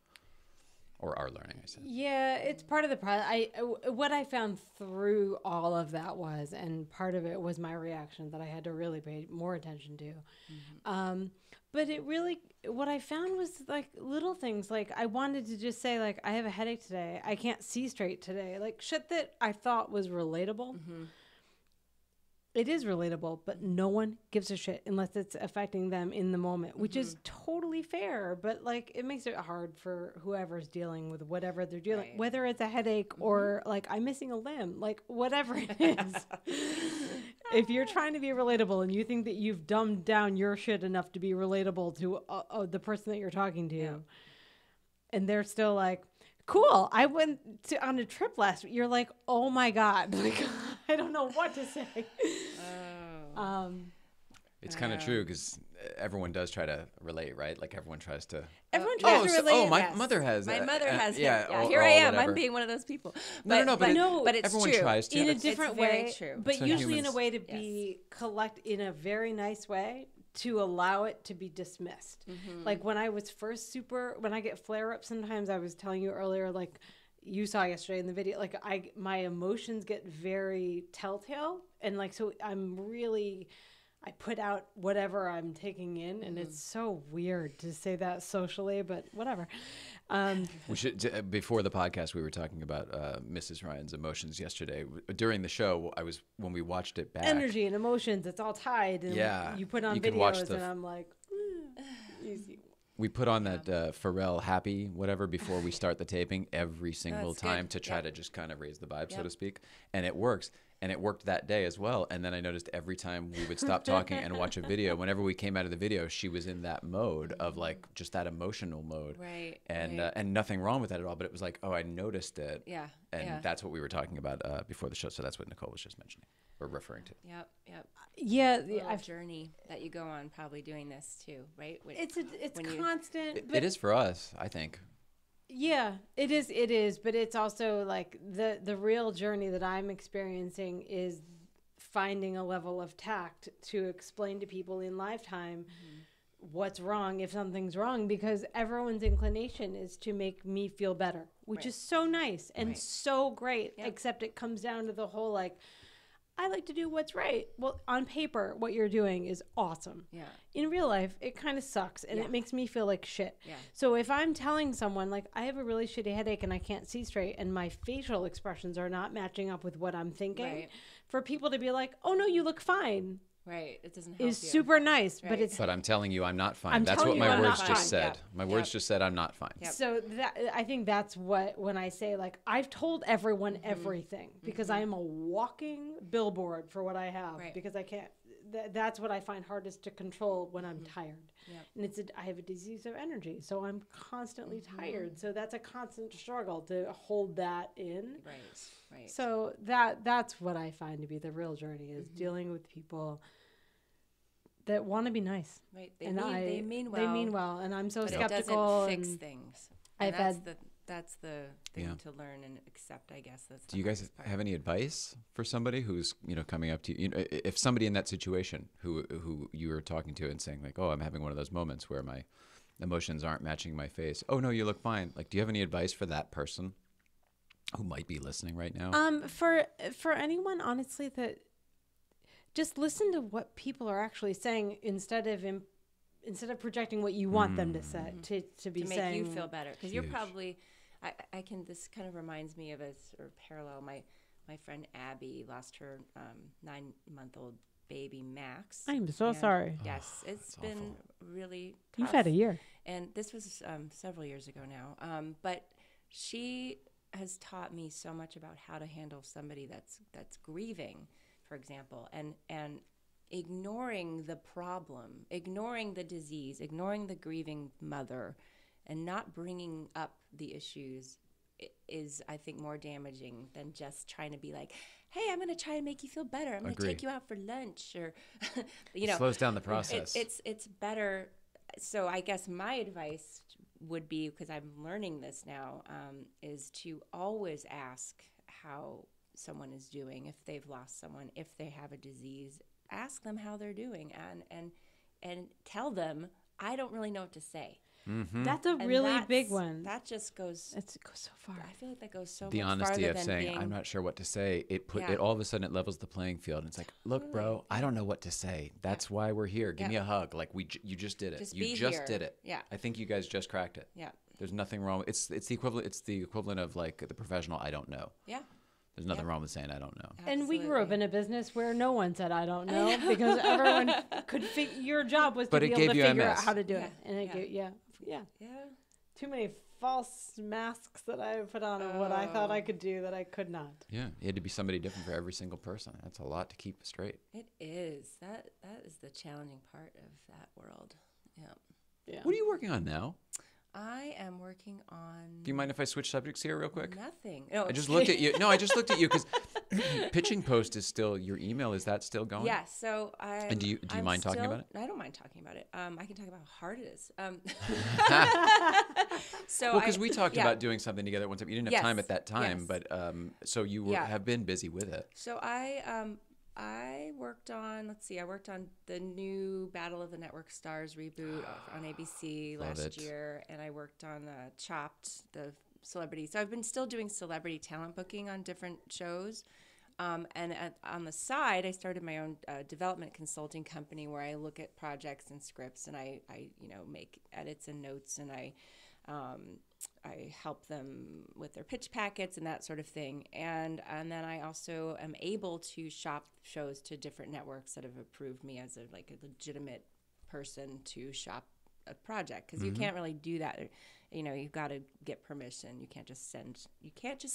B: Or are learning, I said.
A: Yeah, it's part of the process. What I found through all of that was, and part of it was my reaction that I had to really pay more attention to. But it really, what I found was like little things. Like I wanted to just say like, I have a headache today. I can't see straight today. Like shit that I thought was relatable. It is relatable, but no one gives a shit unless it's affecting them in the moment, which is totally fair. But like, it makes it hard for whoever's dealing with whatever they're dealing, whether it's a headache or like I'm missing a limb, like whatever it is. If you're trying to be relatable and you think that you've dumbed down your shit enough to be relatable to the person that you're talking to, and they're still like, cool, I went on a trip last week. You're like, oh my God, like I don't know what to say.
B: It's kind of true because everyone does try to relate, right? Like everyone tries to.
A: Everyone tries to relate.
B: My mother has.
C: My mother has.
B: Yeah.
C: Here I am.
B: Whatever.
C: I'm being one of those people.
B: But
C: it's
B: everyone
C: true.
B: tries to.
A: In a different way.
C: Very true.
A: But usually
B: humans.
A: in a way to be in a very nice way to allow it to be dismissed. Like when I was first when I get flare ups sometimes, I was telling you earlier, like you saw yesterday in the video, like my emotions get very telltale. And like, so I put out whatever I'm taking in, and it's so weird to say that socially, but whatever.
B: We should. Before the podcast, we were talking about Mrs. Ryan's emotions yesterday. During the show, when we watched it back,
A: Energy and emotions, it's all tied. And you put on videos, and I'm like, easy.
B: We put on that Pharrell Happy whatever before we start the taping every single time to try to just kind of raise the vibe, so to speak, and it works. And it worked that day as well. And then I noticed every time we would stop talking and watch a video, whenever we came out of the video, she was in that mode of like just that emotional mode.
C: Right.
B: And nothing wrong with that at all. But it was like, oh, I noticed it.
C: Yeah.
B: And that's what we were talking about before the show. So that's what Nicole was just mentioning or referring to.
C: Yep.
A: Yeah.
C: A journey that you go on probably doing this too, right?
A: It's constant.
B: It is for us, I think.
A: Yeah, it is, but it's also like the real journey that I'm experiencing is finding a level of tact to explain to people in lifetime what's wrong if something's wrong, because everyone's inclination is to make me feel better, which is so nice and so great, except it comes down to the whole like, I like to do what's right. Well, on paper, what you're doing is awesome. Yeah. In real life, it kind of sucks, and it makes me feel like shit. Yeah. So if I'm telling someone, like, I have a really shitty headache and I can't see straight, and my facial expressions are not matching up with what I'm thinking, for people to be like, oh, no, you look fine.
C: Right. It doesn't help
A: is super nice, but
B: I'm telling you, I'm not fine. That's what my words just said.
A: Yeah.
B: My words just said I'm not fine.
A: Yep. So I think that's when I say like I've told everyone everything because I am a walking billboard for what I have because I can't. That's what I find hardest to control when I'm tired. Yep. And I have a disease of energy, so I'm constantly tired. So that's a constant struggle to hold that in. Right. So that's what I find to be the real journey is dealing with people that want to be nice.
C: Right. They mean well.
A: They mean well, and I'm so
C: but
A: skeptical.
C: It doesn't fix things. that's the thing to learn and accept, I guess. That's
B: Do you guys have any advice for somebody who's, coming up to you? If somebody in that situation who you were talking to and saying like, oh, I'm having one of those moments where my emotions aren't matching my face. Oh, no, you look fine. Like, do you have any advice for that person who might be listening right now?
A: For anyone, honestly, that just listen to what people are actually saying instead of projecting what you want them to say, to be saying.
C: To make you feel better. Because you're probably, this kind of reminds me of a sort of parallel. My friend Abby lost her 9-month-old baby, Max.
A: I'm so sorry.
C: Yes, it's been awful. Really tough.
A: You've had a year.
C: And this was several years ago now. But she has taught me so much about how to handle somebody that's grieving, for example, and ignoring the problem, ignoring the disease, ignoring the grieving mother, and not bringing up the issues is, I think, more damaging than just trying to be like, hey, I'm going to try and make you feel better. I'm going to take you out for lunch, or,
B: Slows down the process.
C: It's better. So I guess my advice would be, because I'm learning this now, is to always ask how someone is doing, if they've lost someone, if they have a disease. Ask them how they're doing, and tell them, I don't really know what to say.
B: Mm-hmm.
A: That's a really big one.
C: That just goes.
A: It goes so far.
C: I feel like that goes so
B: the
C: much
B: honesty
C: farther
B: of
C: than
B: saying I'm not sure what to say. It all of a sudden it levels the playing field. And it's like, look, bro, I don't know what to say. That's why we're here. Give me a hug. Like you just did it. You just did it.
C: Yeah.
B: I think you guys just cracked it.
C: Yeah.
B: There's nothing wrong. It's the equivalent. It's the equivalent of like the professional. I don't know.
C: Yeah.
B: There's nothing wrong with saying I don't know.
C: Absolutely.
A: And we grew up in a business where no one said I don't know, because everyone could your job was to be able to figure out how to do it. And it gave, yeah. Too many false masks that I put on of what I thought I could do that I could not.
B: Yeah, you had to be somebody different for every single person. That's a lot to keep straight.
C: It is. That is the challenging part of that world. Yeah.
B: What are you working on now?
C: I am working on.
B: Do you mind if I switch subjects here real quick?
C: Nothing. No,
B: I just looked at you. No, I just looked at you because Pitching Post is still your email. Is that still going?
C: Yeah. So
B: And do you mind talking about it?
C: I don't mind talking about it. I can talk about how hard it is. So
B: because we talked about doing something together one time. You didn't have time at that time, but so you have been busy with it.
C: So I worked on, I worked on the new Battle of the Network Stars reboot on ABC last year, and I worked on Chopped, the celebrity. So I've been still doing celebrity talent booking on different shows. And on the side, I started my own development consulting company where I look at projects and scripts, and I make edits and notes, and I help them with their pitch packets and that sort of thing. And then I also am able to shop shows to different networks that have approved me as a legitimate person to shop a project, because you can't really do that. You've got to get permission. You can't just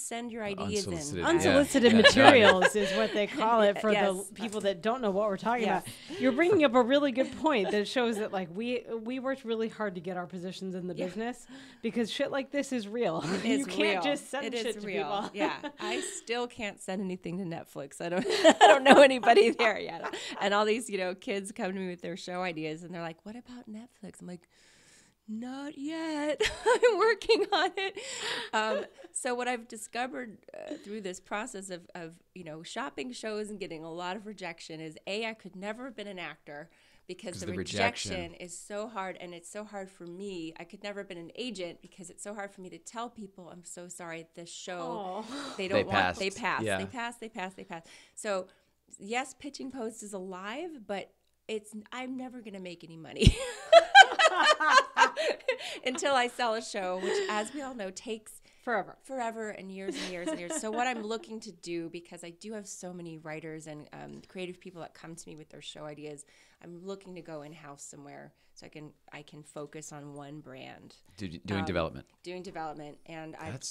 C: send your ideas in.
A: Unsolicited materials is what they call it for the people that don't know what we're talking about. You're bringing up a really good point that shows that we worked really hard to get our positions in the business, because shit like this is real. You can't just send shit to people.
C: Yeah, I still can't send anything to Netflix. I don't know anybody there yet. And all these kids come to me with their show ideas, and they're like, "What about Netflix?" I'm like, not yet. I'm working on it. So what I've discovered through this process of shopping shows and getting a lot of rejection is, I could never have been an actor because the rejection is so hard, and it's so hard for me. I could never have been an agent because it's so hard for me to tell people, I'm so sorry, this show, they pass. Yeah. They pass. So yes, Pitching Post is alive, but I'm never going to make any money. Until I sell a show, which, as we all know, takes forever and years and years and years. So what I'm looking to do, because I do have so many writers and creative people that come to me with their show ideas, I'm looking to go in-house somewhere so I can focus on one brand.
B: Doing development.
C: Doing development, and
B: that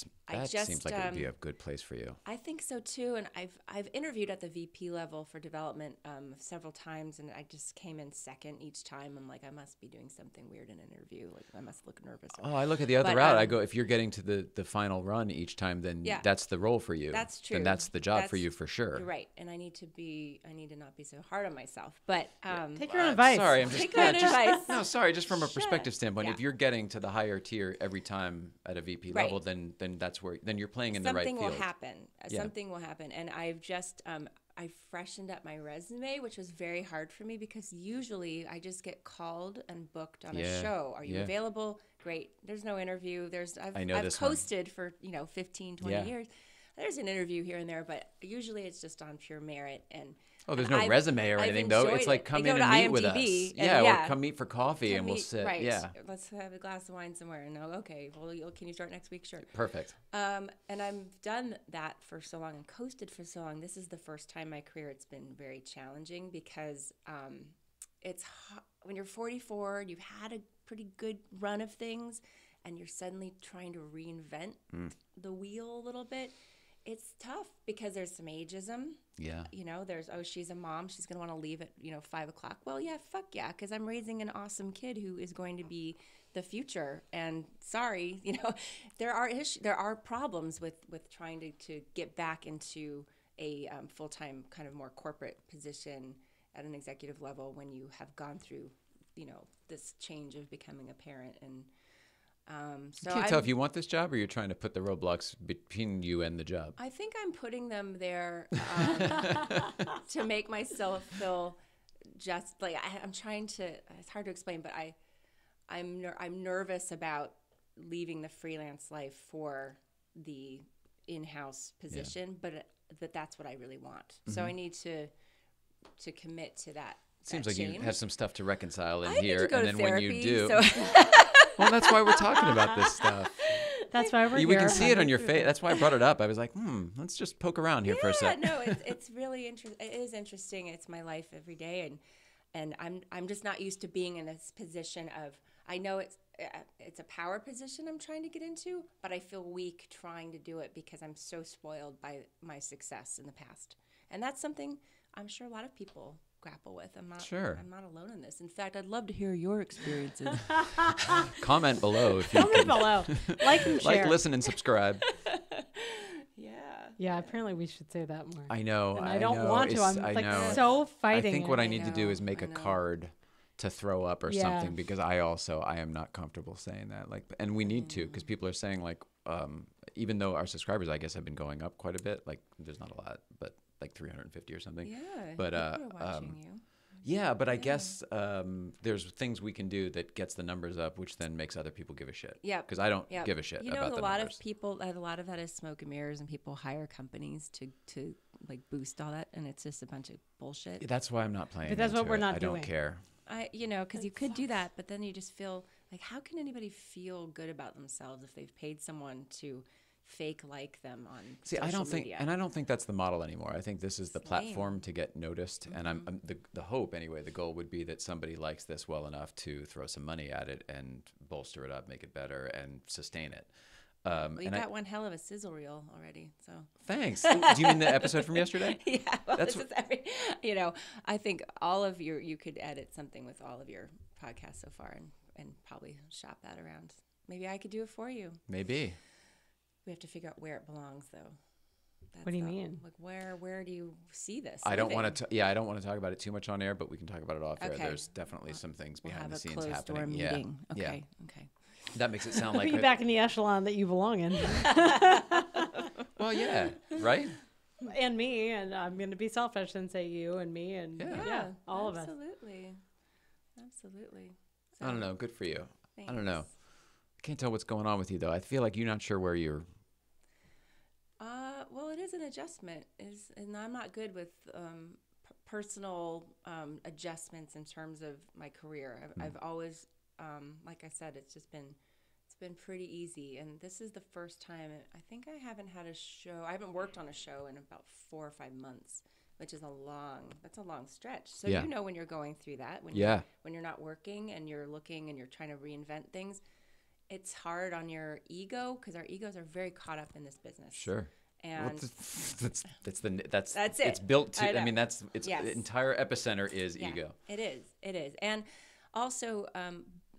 B: seems like it would be a good place for you.
C: I think so too, and I've interviewed at the VP level for development several times, and I just came in second each time. I'm like, I must be doing something weird in an interview. Like, I must look nervous.
B: I look at the other route. I go, if you're getting to the final run each time, then that's the role for you.
C: That's true.
B: Then that's the job for you for sure.
C: You're right, and I need to not be so hard on myself. But
A: Take your own advice.
B: Sorry, I'm just
C: Take your own advice.
B: no. Sorry, just from a perspective standpoint,
C: Yeah.
B: if you're getting to the higher tier every time at a VP
C: Right.
B: level, then that's where you're playing in the right
C: Something
B: field.
C: will happen.
B: Yeah.
C: Something will happen. And I've just I freshened up my resume, which was very hard for me because usually I just get called and booked on
B: Yeah.
C: a show. Are you
B: Yeah.
C: available? Great. There's no interview.
B: I know
C: I've
B: this one.
C: coasted for 15, 20
B: Yeah.
C: years. There's an interview here and there, but usually it's just on pure merit. And
B: Oh, there's
C: and
B: no resume or
C: I've
B: anything though. It's
C: enjoyed
B: like
C: it.
B: come
C: They
B: in
C: go
B: and
C: to
B: meet with us.
C: IMDb and
B: Yeah, or come meet for coffee and we'll sit.
C: Right.
B: Yeah,
C: Let's have a glass of wine somewhere. And okay, well, can you start next week? Sure.
B: perfect.
C: And I've done that for so long and coasted for so long. This is the first time in my career it's been very challenging because it's when you're 44 and you've had a pretty good run of things and you're suddenly trying to reinvent the wheel a little bit. It's tough because there's some ageism.
B: Yeah.
C: There's, she's a mom. She's going to want to leave at, 5 o'clock. Well, yeah, fuck yeah, because I'm raising an awesome kid who is going to be the future. And sorry, there are problems with trying to get back into a full-time kind of more corporate position at an executive level when you have gone through, this change of becoming a parent. And so
B: Can't tell if you want this job or you're trying to put the roadblocks between you and the job.
C: I think I'm putting them there to make myself feel just like I'm trying to. It's hard to explain, but I'm nervous about leaving the freelance life for the in-house position, but that's what I really want. So I need to commit to that.
B: Seems like
C: change.
B: you have some stuff to reconcile in
C: I
B: here,
C: need to go
B: and
C: to
B: then
C: therapy,
B: when you do,
C: so
B: well, that's why we're talking about this stuff.
A: That's why we're here.
B: We can see it on your face. That's why I brought it up. I was like, let's just poke around here for a sec.
C: No, it's really interesting. It is interesting. It's my life every day, and I'm just not used to being in this position of. I know it's a power position I'm trying to get into, but I feel weak trying to do it because I'm so spoiled by my success in the past, and that's something I'm sure a lot of people grapple with. I'm not alone in this. In fact, I'd love to hear your experiences.
B: Comment below if you
A: Comment below. Like and share.
B: like, listen, and subscribe.
A: Yeah, apparently we should say that more.
B: I know.
A: And I don't want to. I'm like so fighting.
B: I think what
A: it.
B: I need to do is make a card to throw up or something because I am not comfortable saying that. Like, and we need to because people are saying like, even though our subscribers I guess have been going up quite a bit. Like, there's not a lot, but like 350 or something.
C: Yeah,
B: but
C: people are watching you.
B: Yeah, but I guess there's things we can do that gets the numbers up, which then makes other people give a shit.
C: Yeah,
B: because I don't give a shit about the numbers.
C: A lot of that is smoke and mirrors, and people hire companies to like boost all that, and it's just a bunch of bullshit.
B: That's why I'm not playing.
A: But that's what we're not
B: I
A: doing.
B: don't care.
C: Because you could do that, but then you just feel like, how can anybody feel good about themselves if they've paid someone to fake like them on social
B: I don't think,
C: media?
B: and I don't think that's the model anymore. I think this is the platform to get noticed, and I'm the hope anyway. The goal would be that somebody likes this well enough to throw some money at it and bolster it up, make it better, and sustain it.
C: Well, you got one hell of a sizzle reel already. So
B: thanks. Do you mean the episode from yesterday?
C: Yeah, well, this is I think all of you could edit something with all of your podcasts so far and probably shop that around. Maybe I could do it for you.
B: Maybe.
C: We have to figure out where it belongs, though.
A: What do you mean?
C: Like, where do you see this?
B: I don't want to. I don't want to talk about it too much on air, but we can talk about it off air.
C: Okay.
B: There's definitely some things behind the scenes
C: we'll have a closed
B: happening.
C: door meeting.
B: Yeah.
C: Okay.
B: Yeah.
C: Okay.
B: That makes it sound like
A: Put you back in the echelon that you belong in.
B: Well, yeah, right.
A: And me, and I'm going to be selfish and say you and me and all of us.
C: Absolutely.
B: I don't know. Good for you.
C: Thanks.
B: I don't know. Can't tell what's going on with you though. I feel like you're not sure where you're.
C: Well, it is an adjustment. And I'm not good with personal adjustments in terms of my career. I've always, like I said, it's been pretty easy. And this is the first time I think I haven't had a show. I haven't worked on a show in about 4 or 5 months, which is a long stretch. So when you're going through that, when you're not working and you're looking and you're trying to reinvent things, it's hard on your ego because our egos are very caught up in this business.
B: Sure.
C: And
B: that's it. It's built to. I mean, the entire epicenter is ego.
C: It is. And also,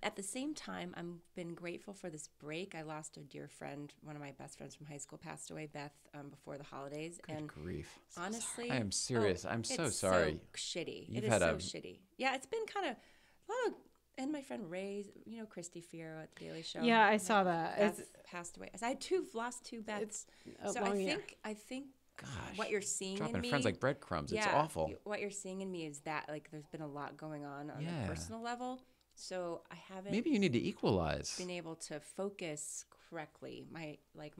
C: at the same time, I've been grateful for this break. I lost a dear friend. One of my best friends from high school passed away, Beth, before the holidays.
B: Good grief.
C: Honestly,
B: I am serious. I'm so
C: it's
B: sorry.
C: So shitty.
B: You've
C: It is
B: had
C: so shitty. Yeah, it's been kind of a lot of. And my friend Ray, you know, Christy Fierro at the Daily Show.
A: Yeah, I saw that.
C: Beth passed away. I had lost two Beths. So I think
B: Gosh,
C: what you're seeing
B: dropping
C: in me,
B: friends like breadcrumbs. It's awful.
C: What you're seeing in me is that like there's been a lot going on a personal level. So I haven't.
B: Maybe you need to equalize.
C: Been able to focus correctly. My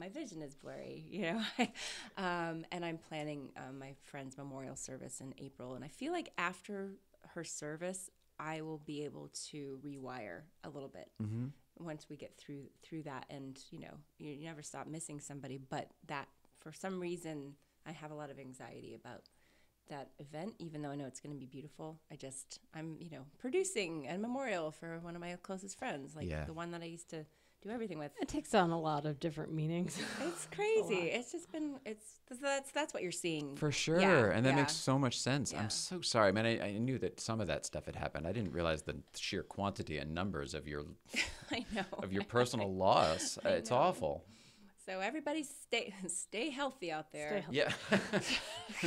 C: vision is blurry, you know. And I'm planning my friend's memorial service in April, and I feel like after her service, I will be able to rewire a little bit once we get through that. And, you know, you never stop missing somebody, but that for some reason I have a lot of anxiety about that event, even though I know it's going to be beautiful. I'm, you know, producing a memorial for one of my closest friends, like the one that I used to do everything with.
A: It takes on a lot of different meanings.
C: It's crazy. It's just been, that's what you're seeing.
B: For sure.
C: Yeah,
B: and that makes so much sense.
C: Yeah.
B: I'm so sorry, man. I knew that some of that stuff had happened. I didn't realize the sheer quantity and numbers of your
C: I know.
B: of your personal loss. It's awful.
C: So everybody stay healthy out there.
B: Yeah.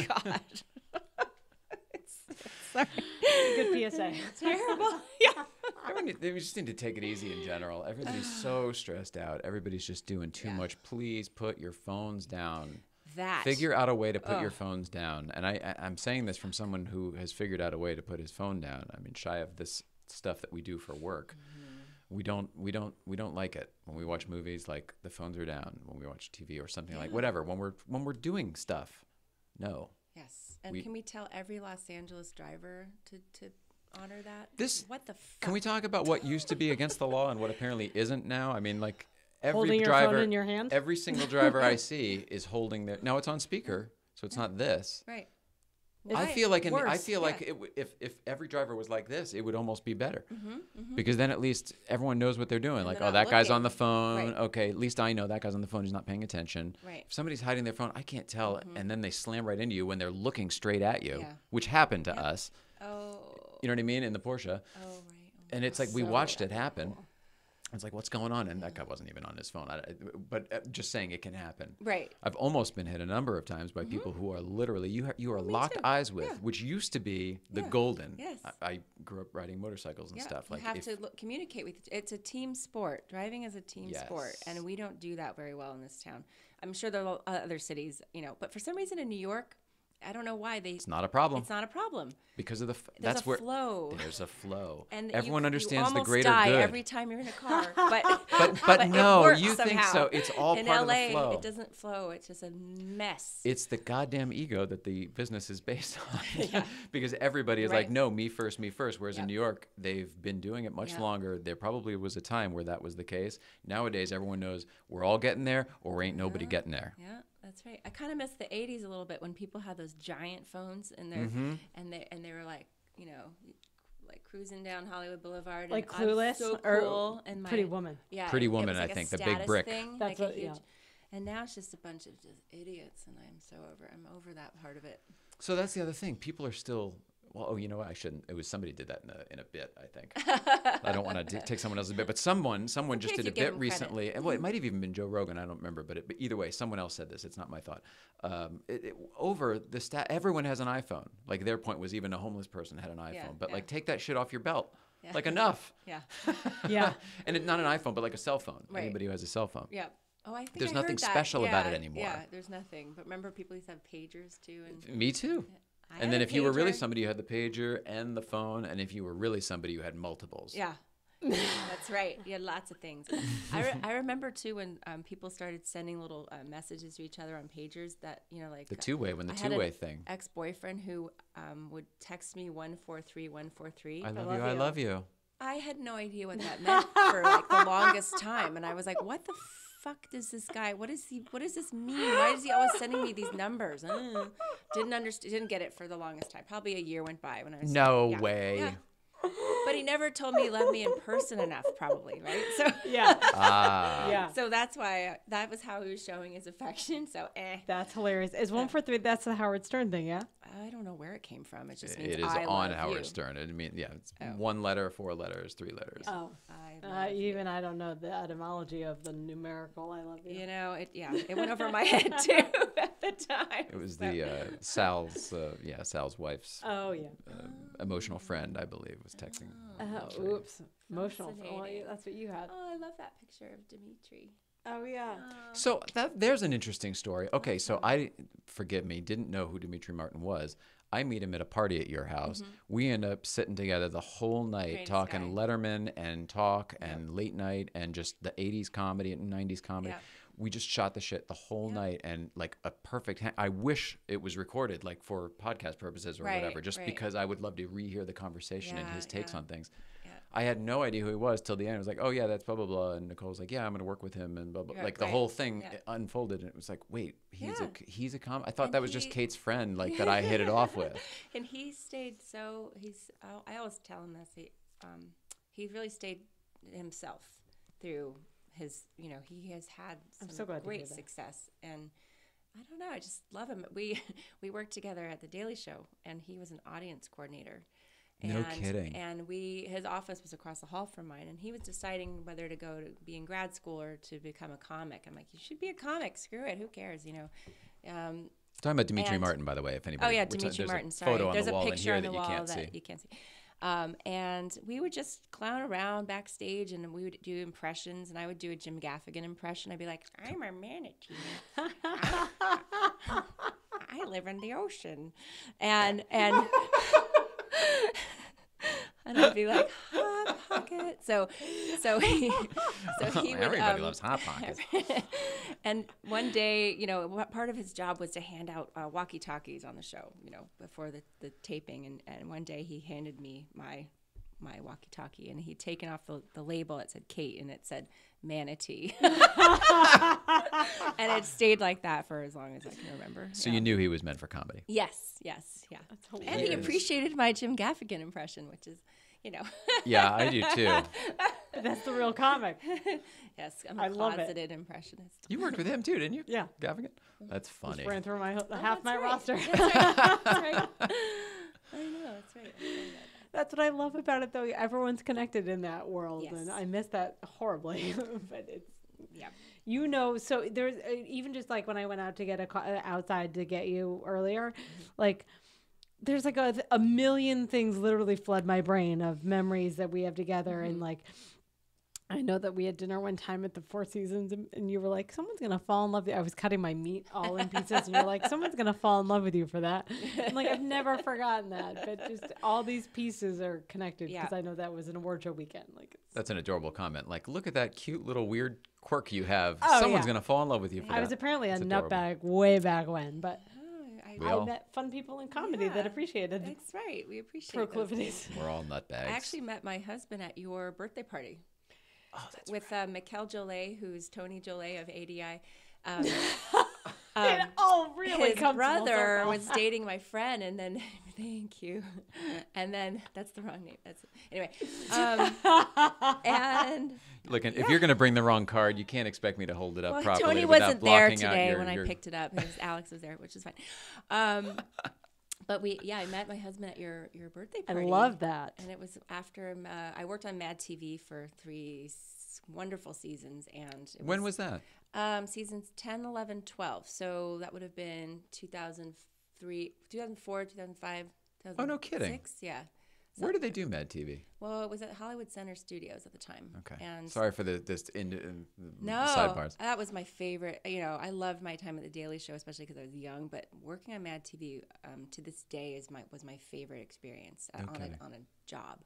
C: God.
A: Sorry. Good PSA.
C: Terrible. Yeah.
B: They just need to take it easy in general. Everybody's so stressed out. Everybody's just doing too much. Please put your phones down. Figure out a way to put your phones down. And I'm saying this from someone who has figured out a way to put his phone down. I mean, shy of this stuff that we do for work. We don't like it when we watch movies. Like the phones are down when we watch TV or something like whatever. When we're doing stuff, no.
C: Yes, and can we tell every Los Angeles driver to honor that? What the fuck?
B: Can we talk about what used to be against the law and what apparently isn't now? I mean, like every
A: holding
B: driver,
A: your phone in your hand?
B: every single driver I see is holding their. Now it's on speaker, so it's not this.
C: Right.
B: I feel like if every driver was like this, it would almost be better because then at least everyone knows what they're doing. Like, oh, that guy's on the phone. Right. Okay, at least I know that guy's on the phone. He's not paying attention.
C: Right.
B: If somebody's hiding their phone, I can't tell, and then they slam right into you when they're looking straight at you, which happened to us.
C: Oh.
B: You know what I mean? In the Porsche.
C: Oh, right.
B: And it's like we watched it happen. It's like, what's going on? And that guy wasn't even on his phone. But just saying it can happen.
C: Right.
B: I've almost been hit a number of times by people who are literally, you are locked eyes with, which used to be the golden.
C: Yes.
B: I grew up riding motorcycles and stuff. Like
C: you have to communicate with it's a team sport. Driving is a team sport. And we don't do that very well in this town. I'm sure there are other cities, you know, but for some reason in New York, I don't know why
B: it's not a problem.
C: It's not a problem
B: because of the
C: there's a flow.
B: There's a flow,
C: and
B: everyone understands the
C: almost
B: greater
C: die
B: good.
C: Every time you're in a car, but
B: no,
C: it works
B: you think
C: somehow.
B: so? It's all
C: in
B: part
C: LA,
B: of the flow.
C: It doesn't flow. It's just a mess.
B: It's the goddamn ego that the business is based on, because everybody is like, no, me first. Whereas in New York, they've been doing it much longer. There probably was a time where that was the case. Nowadays, everyone knows we're all getting there, or ain't nobody getting there.
C: Yeah. That's right. I kind of miss the 80s a little bit when people had those giant phones in their and they were like, you know, like cruising down Hollywood Boulevard,
A: like
C: and
A: Clueless,
C: I'm so cool, and
A: Pretty Woman.
C: Yeah,
B: Pretty
C: it
B: Woman,
C: was like
B: I
C: a
B: think the big
C: status
B: brick.
C: thing,
A: That's
C: like
A: what,
C: a huge, and now it's just a bunch of just idiots, and I'm over that part of it.
B: So that's the other thing. People are still. Well, oh, you know what? I shouldn't. It was somebody did that in a bit. I think. I don't want to take someone else's bit, but someone just did a bit recently. Well, it might have even been Joe Rogan. I don't remember, but either way, someone else said this. It's not my thought. Over the everyone has an iPhone. Like their point was even a homeless person had an iPhone. But like, take that shit off your belt. Yeah. Like enough.
C: Yeah.
A: Yeah.
B: And not an iPhone, but like a cell phone.
C: Right.
B: Anybody who has a cell phone.
C: Yeah. Oh, I think
B: there's
C: I
B: nothing
C: heard that.
B: special about it anymore.
C: Yeah, there's nothing. But remember, people used to have pagers too. And
B: me too. And then if you were really somebody, you had the pager and the phone. And if you were really somebody, you had multiples.
C: Yeah. That's right. You had lots of things. I remember too when people started sending little messages to each other on pagers that, you know, like
B: the two-way, when the
C: I had
B: two-way
C: an
B: thing.
C: Ex-boyfriend who would text me 143
B: I love you.
C: I had no idea what that meant for like the longest time, and I was like, what the fuck does this guy, what does this mean? Why is he always sending me these numbers? Didn't get it for the longest time. Probably a year went by when I was
B: no way.
C: Yeah. But he never told me he loved me in person enough, probably, right? So
A: Yeah.
B: Ah.
C: so that's why that was how he was showing his affection. So
A: That's hilarious. Is 143? That's the Howard Stern thing, yeah?
C: I don't know where it came from. It just means
B: It is
C: I
B: on
C: love
B: Howard
C: you.
B: Stern. I mean, yeah, it's 1 letter, 4 letters, 3 letters.
A: Oh.
C: I love you.
A: Even I don't know the etymology of the numerical I love you.
C: You know, it went over my head too at the time.
B: It was the Sal's wife's
A: Oh, yeah.
B: emotional friend, I believe, was texting.
A: Oh, oops. Emotional. Well,
C: Fascinating.
A: that's what you had.
C: Oh, I love that picture of Demetri.
A: Oh, yeah.
B: So there's an interesting story. Okay, so forgive me, didn't know who Demetri Martin was. I meet him at a party at your house. We end up sitting together the whole night
C: Greatest
B: talking
C: guy.
B: Letterman and talk and late night and just the 80s comedy and 90s comedy.
C: Yep.
B: We just shot the shit the whole night and like a perfect I wish it was recorded like for podcast purposes or
C: Right,
B: whatever, just
C: right.
B: because I would love to rehear the conversation and
C: Yeah,
B: his takes
C: yeah.
B: on things.
C: Yeah.
B: I had no idea who he was till the end. I was like, oh, yeah, that's blah, blah, blah. And Nicole's like, yeah, I'm going to work with him and blah, blah.
C: Right,
B: Like the
C: right.
B: whole thing
C: Yeah.
B: unfolded. And it was like, wait, he's
C: Yeah.
B: he's a I thought
C: And
B: that was just
C: he-
B: Kate's friend, like that I hit it off with.
C: And he stayed so I always tell him this. He really stayed himself through his. You know, he has had
A: I'm
C: some
A: so glad to hear
C: great
A: that.
C: success, and I don't know. I just love him. We worked together at the Daily Show, and he was an audience coordinator.
B: No kidding.
C: And his office was across the hall from mine, and he was deciding whether to go to be in grad school or to become a comic. I'm like, you should be a comic. Screw it. Who cares? You know.
B: Talking about Demetri
C: And-
B: Martin, by the way, if anybody.
C: Oh yeah,
B: there's
C: Demetri
B: a
C: Martin. Sorry,
B: Photo on
C: there's
B: the
C: a
B: wall in
C: picture
B: here
C: on the
B: that you
C: wall
B: can't
C: that
B: see.
C: you can't see. And we would just clown around backstage, and we would do impressions. And I would do a Jim Gaffigan impression. I'd be like, "I'm a manatee. I live in the ocean," and and I'd be like, "Hot pocket." So he would.
B: Everybody loves Hot Pockets.
C: And one day, you know, part of his job was to hand out walkie-talkies on the show, you know, before the taping. And one day he handed me my walkie-talkie, and he'd taken off the label. It said Kate, and it said manatee. And it stayed like that for as long as I can remember.
B: So you knew he was meant for comedy.
C: Yes, yeah.
A: That's
C: And he appreciated my Jim Gaffigan impression, which is, you know.
B: Yeah, I do too.
A: That's the real comic.
C: Yes, I'm
A: I
C: a
A: love it.
C: closeted impressionist.
B: You worked with him too, didn't you?
A: Yeah.
B: Gaffigan? That's funny.
A: Ran through half my
C: right.
A: roster.
C: That's right. I know, that's right.
A: That's what I love about it, though. Everyone's connected in that world,
C: Yes.
A: and I miss that horribly. But it's,
C: Yeah.
A: you know, so there's even just like when I went out to get outside to get you earlier, like there's like a million things literally flood my brain of memories that we have together, and like. I know that we had dinner one time at the Four Seasons, and you were like, someone's going to fall in love with you. I was cutting my meat all in pieces, and you're like, someone's going to fall in love with you for that. I'm like, I've never forgotten that. But just all these pieces are connected because I know that was an award show weekend. Like,
B: That's an adorable comment. Like, look at that cute little weird quirk you have.
A: Oh,
B: Someone's
A: yeah.
B: going to fall in love with you for
A: I
B: that.
A: was apparently a
B: That's adorable.
A: nutbag way back when, but
B: We
A: I
B: all-
A: met fun people in comedy that
C: Yeah.
A: appreciated
C: That's right. We appreciate
A: proclivities.
B: We're all nutbags.
C: I actually met my husband at your birthday party.
B: Oh, that's
C: with Mikel Jolet, who's Tony Jolet of ADI.
A: It all really
C: His
A: comes full
C: brother
A: circle.
C: was dating my friend, and then thank you, and then that's the wrong name. That's anyway, and
B: Look, if you're going to bring the wrong card, you can't expect me to hold it up
C: well,
B: properly.
C: Tony
B: without
C: wasn't there
B: blocking out
C: today
B: your-
C: when
B: your-
C: I picked it up. It was Alex was there, which is fine. But I met my husband at your birthday
A: I
C: party.
A: love that.
C: And it was after I worked on Mad TV for 3 wonderful seasons, and it
B: When was that?
C: seasons 10, 11, 12. So that would have been 2003, 2004, 2005, 2006.
B: Oh, no kidding.
C: Yeah.
B: Where did they do Mad TV?
C: Well, it was at Hollywood Center Studios at the time.
B: Okay.
C: And
B: Sorry for the
C: no,
B: sidebars.
C: that was my favorite. You know, I loved my time at the Daily Show, especially because I was young. But working on Mad TV to this day was my favorite experience
B: Okay.
C: on a job,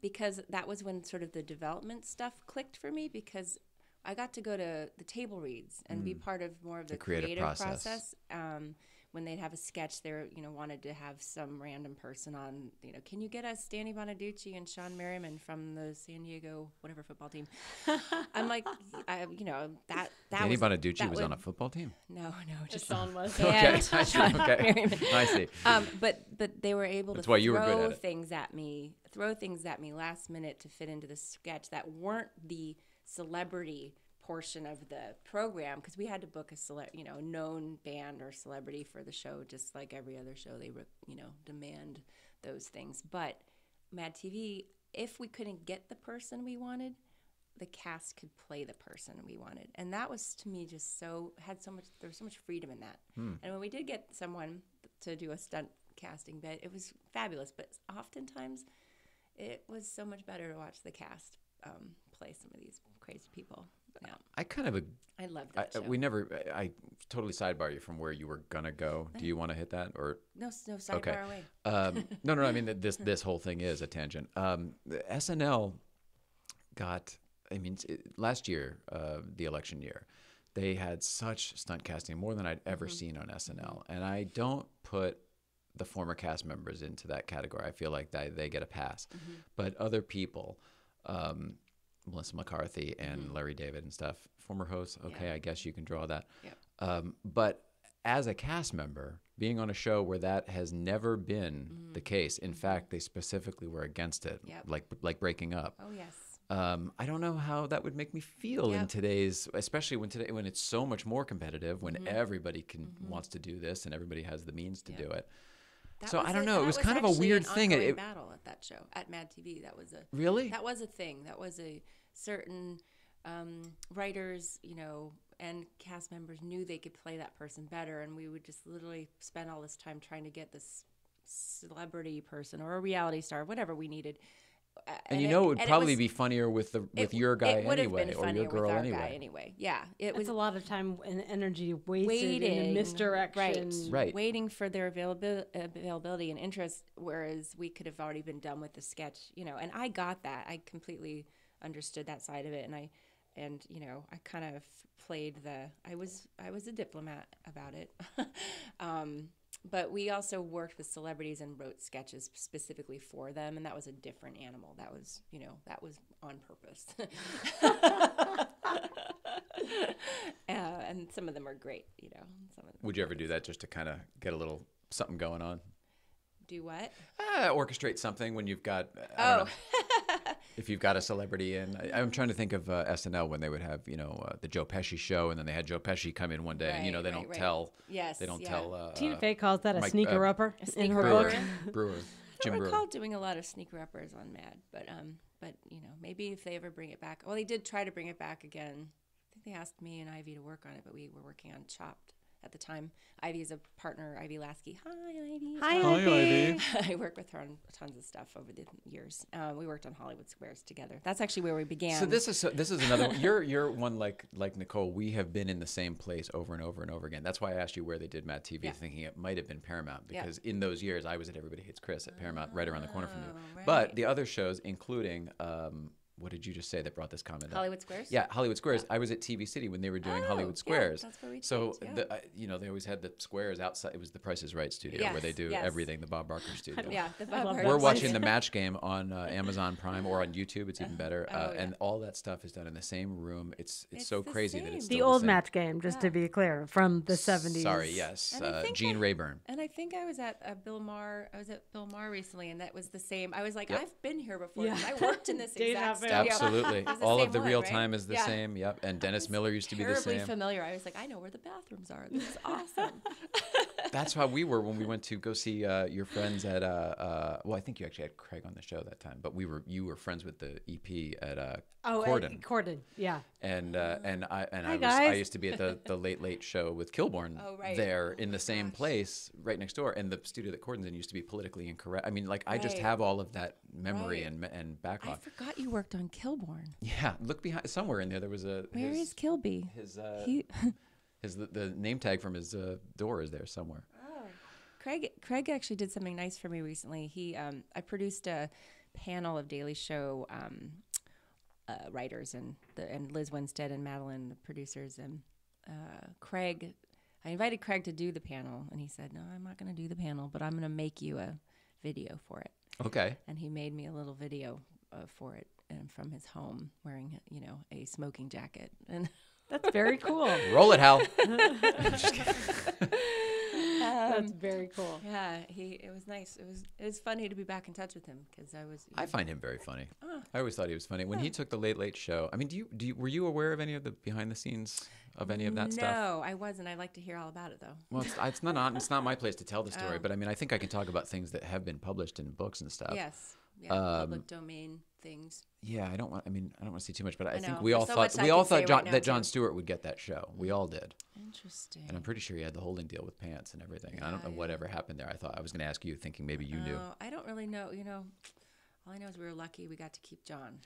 C: because that was when sort of the development stuff clicked for me, because I got to go to the table reads and be part of more of the
B: creative
C: creative
B: process.
C: when they'd have a sketch, they wanted to have some random person on, can you get us Danny Bonaducci and Sean Merriman from the San Diego whatever football team? I'm like, that
B: Danny
C: was
B: Bonaducci was on a football team?
C: No, just
A: Sean was.
B: Okay,
C: Sean Merriman.
B: I see.
C: But they were able
B: That's
C: to
B: why you were good
C: throw
B: at it.
C: things at me last minute to fit into the sketch that weren't the celebrity portion of the program, because we had to book a known band or celebrity for the show, just like every other show. They demand those things. But Mad TV, if we couldn't get the person we wanted, the cast could play the person we wanted, and that was, to me, just there was so much freedom in that. And when we did get someone to do a stunt casting bit, it was fabulous. But oftentimes it was so much better to watch the cast play some of these crazy people. Yeah.
B: I
C: love that show.
B: I totally sidebar you from where you were gonna go. Do you want to hit that or
C: No, sidebar away.
B: No. I mean, this whole thing is a tangent. The SNL got. I mean, last year, the election year, they had such stunt casting, more than I'd ever seen on SNL. And I don't put the former cast members into that category. I feel like they get a pass. But other people, Melissa McCarthy and Larry David and stuff, former hosts, okay, I guess you can draw that.
C: Yep.
B: But as a cast member, being on a show where that has never been the case, in fact, they specifically were against it, like Breaking Up.
C: Oh, yes.
B: I don't know how that would make me feel in today's, especially when it's so much more competitive, when everybody wants to do this and everybody has the means to do it. I don't know. It was kind of a weird thing.
C: It battle at that show at Mad TV. That was that was a thing. That was a certain writers, and cast members knew they could play that person better, and we would just literally spend all this time trying to get this celebrity person or a reality star, whatever we needed.
B: And it would probably be funnier with your guy anyway, or your girl
C: anyway. Yeah, it was
A: a lot of time and energy wasted in misdirection.
B: Right.
C: Waiting for their availability and interest, whereas we could have already been done with the sketch, And I got that. I completely understood that side of it, and I kind of played I was a diplomat about it. But we also worked with celebrities and wrote sketches specifically for them, and that was a different animal. That was, on purpose. And some of them are great, Some of them
B: Would you ever do that just to kind of get a little something going on?
C: Do what?
B: Orchestrate something when you've got. I don't know. If you've got a celebrity in, I'm trying to think of SNL when they would have, the Joe Pesci show, and then they had Joe Pesci come in one day, and they don't tell.
C: Yes,
B: they don't tell.
A: Tina Fey calls that a sneaker-upper in her
B: Brewer.
A: book.
B: Brewer.
C: I don't recall doing a lot of sneaker-uppers on Mad, but maybe if they ever bring it back. Well, they did try to bring it back again. I think they asked me and Ivy to work on it, but we were working on Chopped at the time. Ivy is a partner, Ivy Lasky. Hi, Ivy.
A: Hi, Ivy.
C: I work with her on tons of stuff over the years. We worked on Hollywood Squares together. That's actually where we began.
B: So this is another one. You're one like Nicole. We have been in the same place over and over and over again. That's why I asked you where they did Mad TV, thinking it might have been Paramount, because in those years I was at Everybody Hates Chris at Paramount, right around the corner from you.
C: Right.
B: But the other shows, including. What did you just say that brought this comment up?
C: Hollywood Squares?
B: Yeah, Hollywood Squares. I was at TV City when they were doing Hollywood Squares.
C: That's where we
B: so
C: taped,
B: they always had the squares outside. It was the Price is Right studio where they do everything, the Bob Barker studio.
C: The Bob Barker.
B: We're watching the Match Game on Amazon Prime or on YouTube. It's even better. And all that stuff is done in the same room. It's so crazy that it's still
A: the old
B: same.
A: Match Game, just to be clear, from the 70s.
B: Sorry, yes. Gene Rayburn.
C: And I think I was at Bill Maher. I was at Bill Maher recently, and that was the same. I was like, I've been here before.
A: Yeah.
C: I worked in this exact studio.
B: Absolutely.
C: It's the
B: All
C: same
B: of the
C: one,
B: real
C: right?
B: time is the same. Yep. And Dennis Miller used to be the
C: Terribly
B: same.
C: familiar. I was like, I know where the bathrooms are. This is awesome.
B: That's how we were when we went to go see your friends at well, I think you actually had Craig on the show that time, but you were friends with the EP at Corden.
A: Corden, yeah.
B: And
A: Hi,
B: I used to be at the Late Show with Kilborn
C: right.
B: there in the same place right next door, and the studio that Corden's in used to be politically incorrect. I mean, like I just have all of that memory and backlog.
C: I forgot you worked on Kilborn.
B: Yeah, look behind somewhere in there. There was a
C: Where is Kilby?
B: The name tag from his door is there somewhere.
C: Oh, Craig actually did something nice for me recently. I produced a panel of Daily Show writers and Liz Winstead and Madeline, the producers, and Craig I invited Craig to do the panel, and he said, no, I'm not going to do the panel, but I'm going to make you a video for it.
B: Okay.
C: And he made me a little video for it, and from his home, wearing, a smoking jacket. And
A: That's very cool.
B: Roll it, Hal.
A: That's very cool.
C: Yeah, it was nice. It was funny to be back in touch with him because
B: I find him very funny. I always thought he was funny. When he took the Late Late Show, I mean, were you aware of any of the behind the scenes of any of that stuff?
C: No, I wasn't. I'd like to hear all about it though.
B: Well, it's not my place to tell the story, but I mean, I think I can talk about things that have been published in books and stuff.
C: Yes. Yeah, public domain things.
B: Yeah, I don't want to see too much, but I think
C: know.
B: we all
C: There's so
B: thought
C: much I can say right now,
B: that Jon
C: too.
B: Stewart would get that show. We all did.
C: Interesting.
B: And I'm pretty sure he had the holding deal with pants and everything. And I don't know whatever happened there. I was going to ask you, thinking maybe you knew.
C: I don't really know. All I know is we were lucky we got to keep Jon.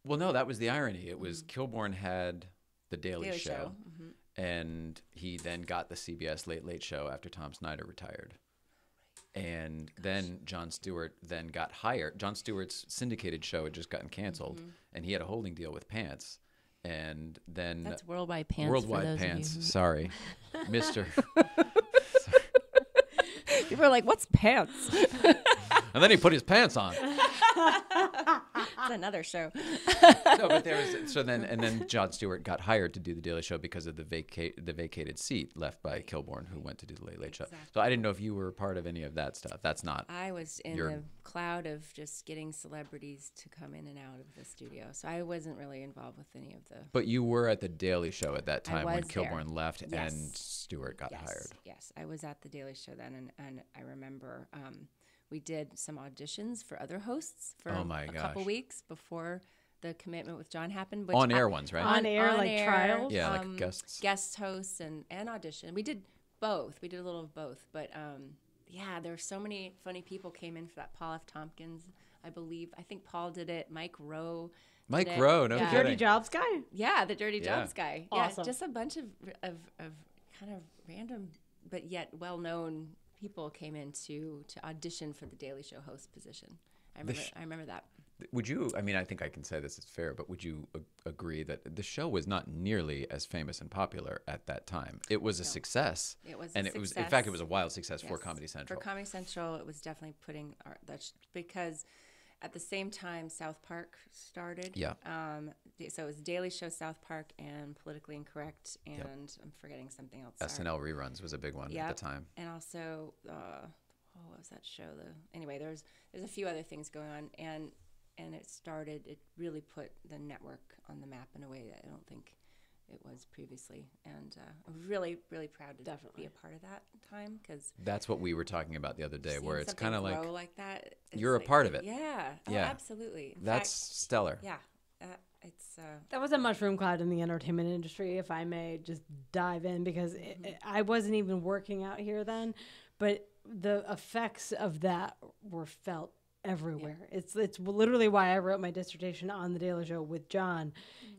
B: Well, no, that was the irony. It was Kilborn had the Daily Show, and he then got the CBS Late Late Show after Tom Snyder retired. And then Jon Stewart then got hired. Jon Stewart's syndicated show had just gotten canceled, and he had a holding deal with Pants. And then
C: That's Worldwide Pants.
B: Worldwide
C: for those
B: Pants.
C: Of you
B: Sorry, Mister.
C: People are like, "What's pants?"
B: And then he put his pants on.
C: It's another show.
B: No, but then Jon Stewart got hired to do the Daily Show because of the vacated seat left by Kilborn, who went to do the Late Late Show. So I didn't know if you were part of any of that stuff. That's not.
C: I was in the cloud of just getting celebrities to come in and out of the studio, so I wasn't really involved with any of the.
B: But you were at the Daily Show at that time when
C: was there.
B: Kilborn left
C: Yes.
B: and Stewart got hired.
C: Yes, I was at the Daily Show then, and I remember we did some auditions for other hosts for a couple weeks before the commitment with Jon happened.
B: On air ones, right?
A: On air, like trials?
B: Yeah, like guests.
C: Guest hosts and audition. We did both. We did a little of both. But there were so many funny people came in for that. Paul F. Tompkins, I believe. I think Paul did it. Mike Rowe.
B: No kidding.
A: Dirty Jobs guy?
C: Yeah, the Dirty Jobs guy.
A: Awesome.
C: Yeah, just a bunch of kind of random but yet well-known people came in to audition for the Daily Show host position. I remember that.
B: Would you, I mean, I think I can say this is fair, but would you agree that the show was not nearly as famous and popular at that time? It was a success.
C: It was
B: and
C: a
B: was,
C: success.
B: in fact, it was a wild success for Comedy Central.
C: For Comedy Central, it was definitely putting because at the same time South Park started.
B: Yeah.
C: So it was Daily Show, South Park, and Politically Incorrect, and I'm forgetting something else.
B: SNL reruns was a big one at the time.
C: And also, what was that show? Anyway, there's a few other things going on, and it really put the network on the map in a way that I don't think it was previously. And I'm really, really proud to be a part of that time because
B: that's what we were talking about the other day, where it's kind of
C: like that.
B: You're a part of it.
C: Yeah.
B: Yeah.
C: Absolutely.
B: That's stellar.
C: Yeah.
A: That was a mushroom cloud in the entertainment industry, if I may just dive in, because I wasn't even working out here then, but the effects of that were felt everywhere. Yeah. It's literally why I wrote my dissertation on the Daily Show with Jon.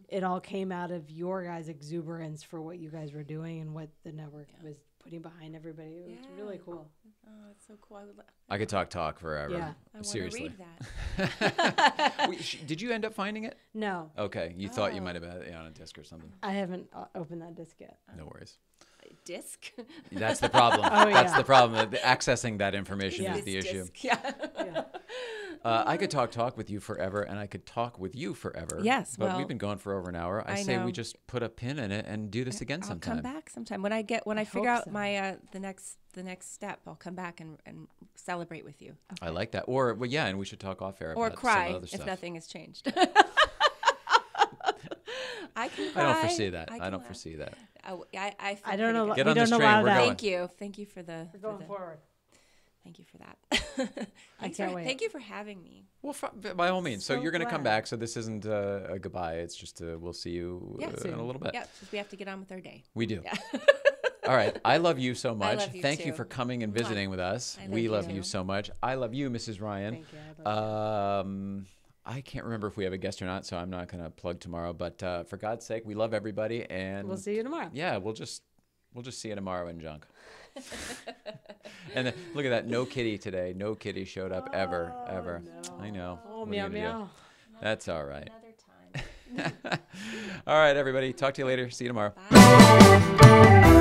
A: It all came out of your guys' exuberance for what you guys were doing and what the network was putting behind everybody. It was really cool.
C: Oh, it's so cool.
B: I could talk forever.
C: Yeah.
B: Seriously.
C: I want to read that.
B: Did you end up finding it?
A: No.
B: Okay. You thought you might have had it on a disc or something.
A: I haven't opened that disc yet.
B: No worries.
C: Disc?
B: That's the problem. That's the problem. Accessing that information is the issue.
C: Yeah.
B: I could talk with you forever, and I could talk with you forever.
C: Yes,
B: but we've been going for over an hour. I say we just put a pin in it and do this again sometime.
C: I'll come back sometime when I figure out my the next step. I'll come back and celebrate with you.
B: Okay. I like that. And we should talk off air.
C: Or
B: about
C: cry
B: some other stuff.
C: if nothing has changed. I can cry.
B: I don't foresee that. I don't foresee that.
A: I don't know.
B: Get on this train. We're going.
C: Thank you for the.
A: We're going forward.
C: Thank you for that.
A: I can't wait.
C: Thank you for having me.
B: Well, by all means. So you're going to come back. So this isn't a goodbye. It's just we'll see you in a little bit.
C: Yeah, we have to get on with our day.
B: We do.
C: Yeah.
B: All right. I love you so much.
C: Love you
B: Thank
C: too.
B: you for coming and visiting with us.
C: We
B: love you so much. I love you, Mrs. Ryan.
A: Thank you.
B: I can't remember if we have a guest or not, so I'm not going to plug tomorrow. But for God's sake, we love everybody, and
A: we'll see you tomorrow.
B: Yeah, we'll just see you tomorrow in junk. And then, look at that, no kitty today. No kitty showed up ever.
A: No.
B: I know.
A: Oh, meow meow.
B: That's all right.
C: Another time.
B: All right, everybody. Talk to you later. See you tomorrow.
C: Bye.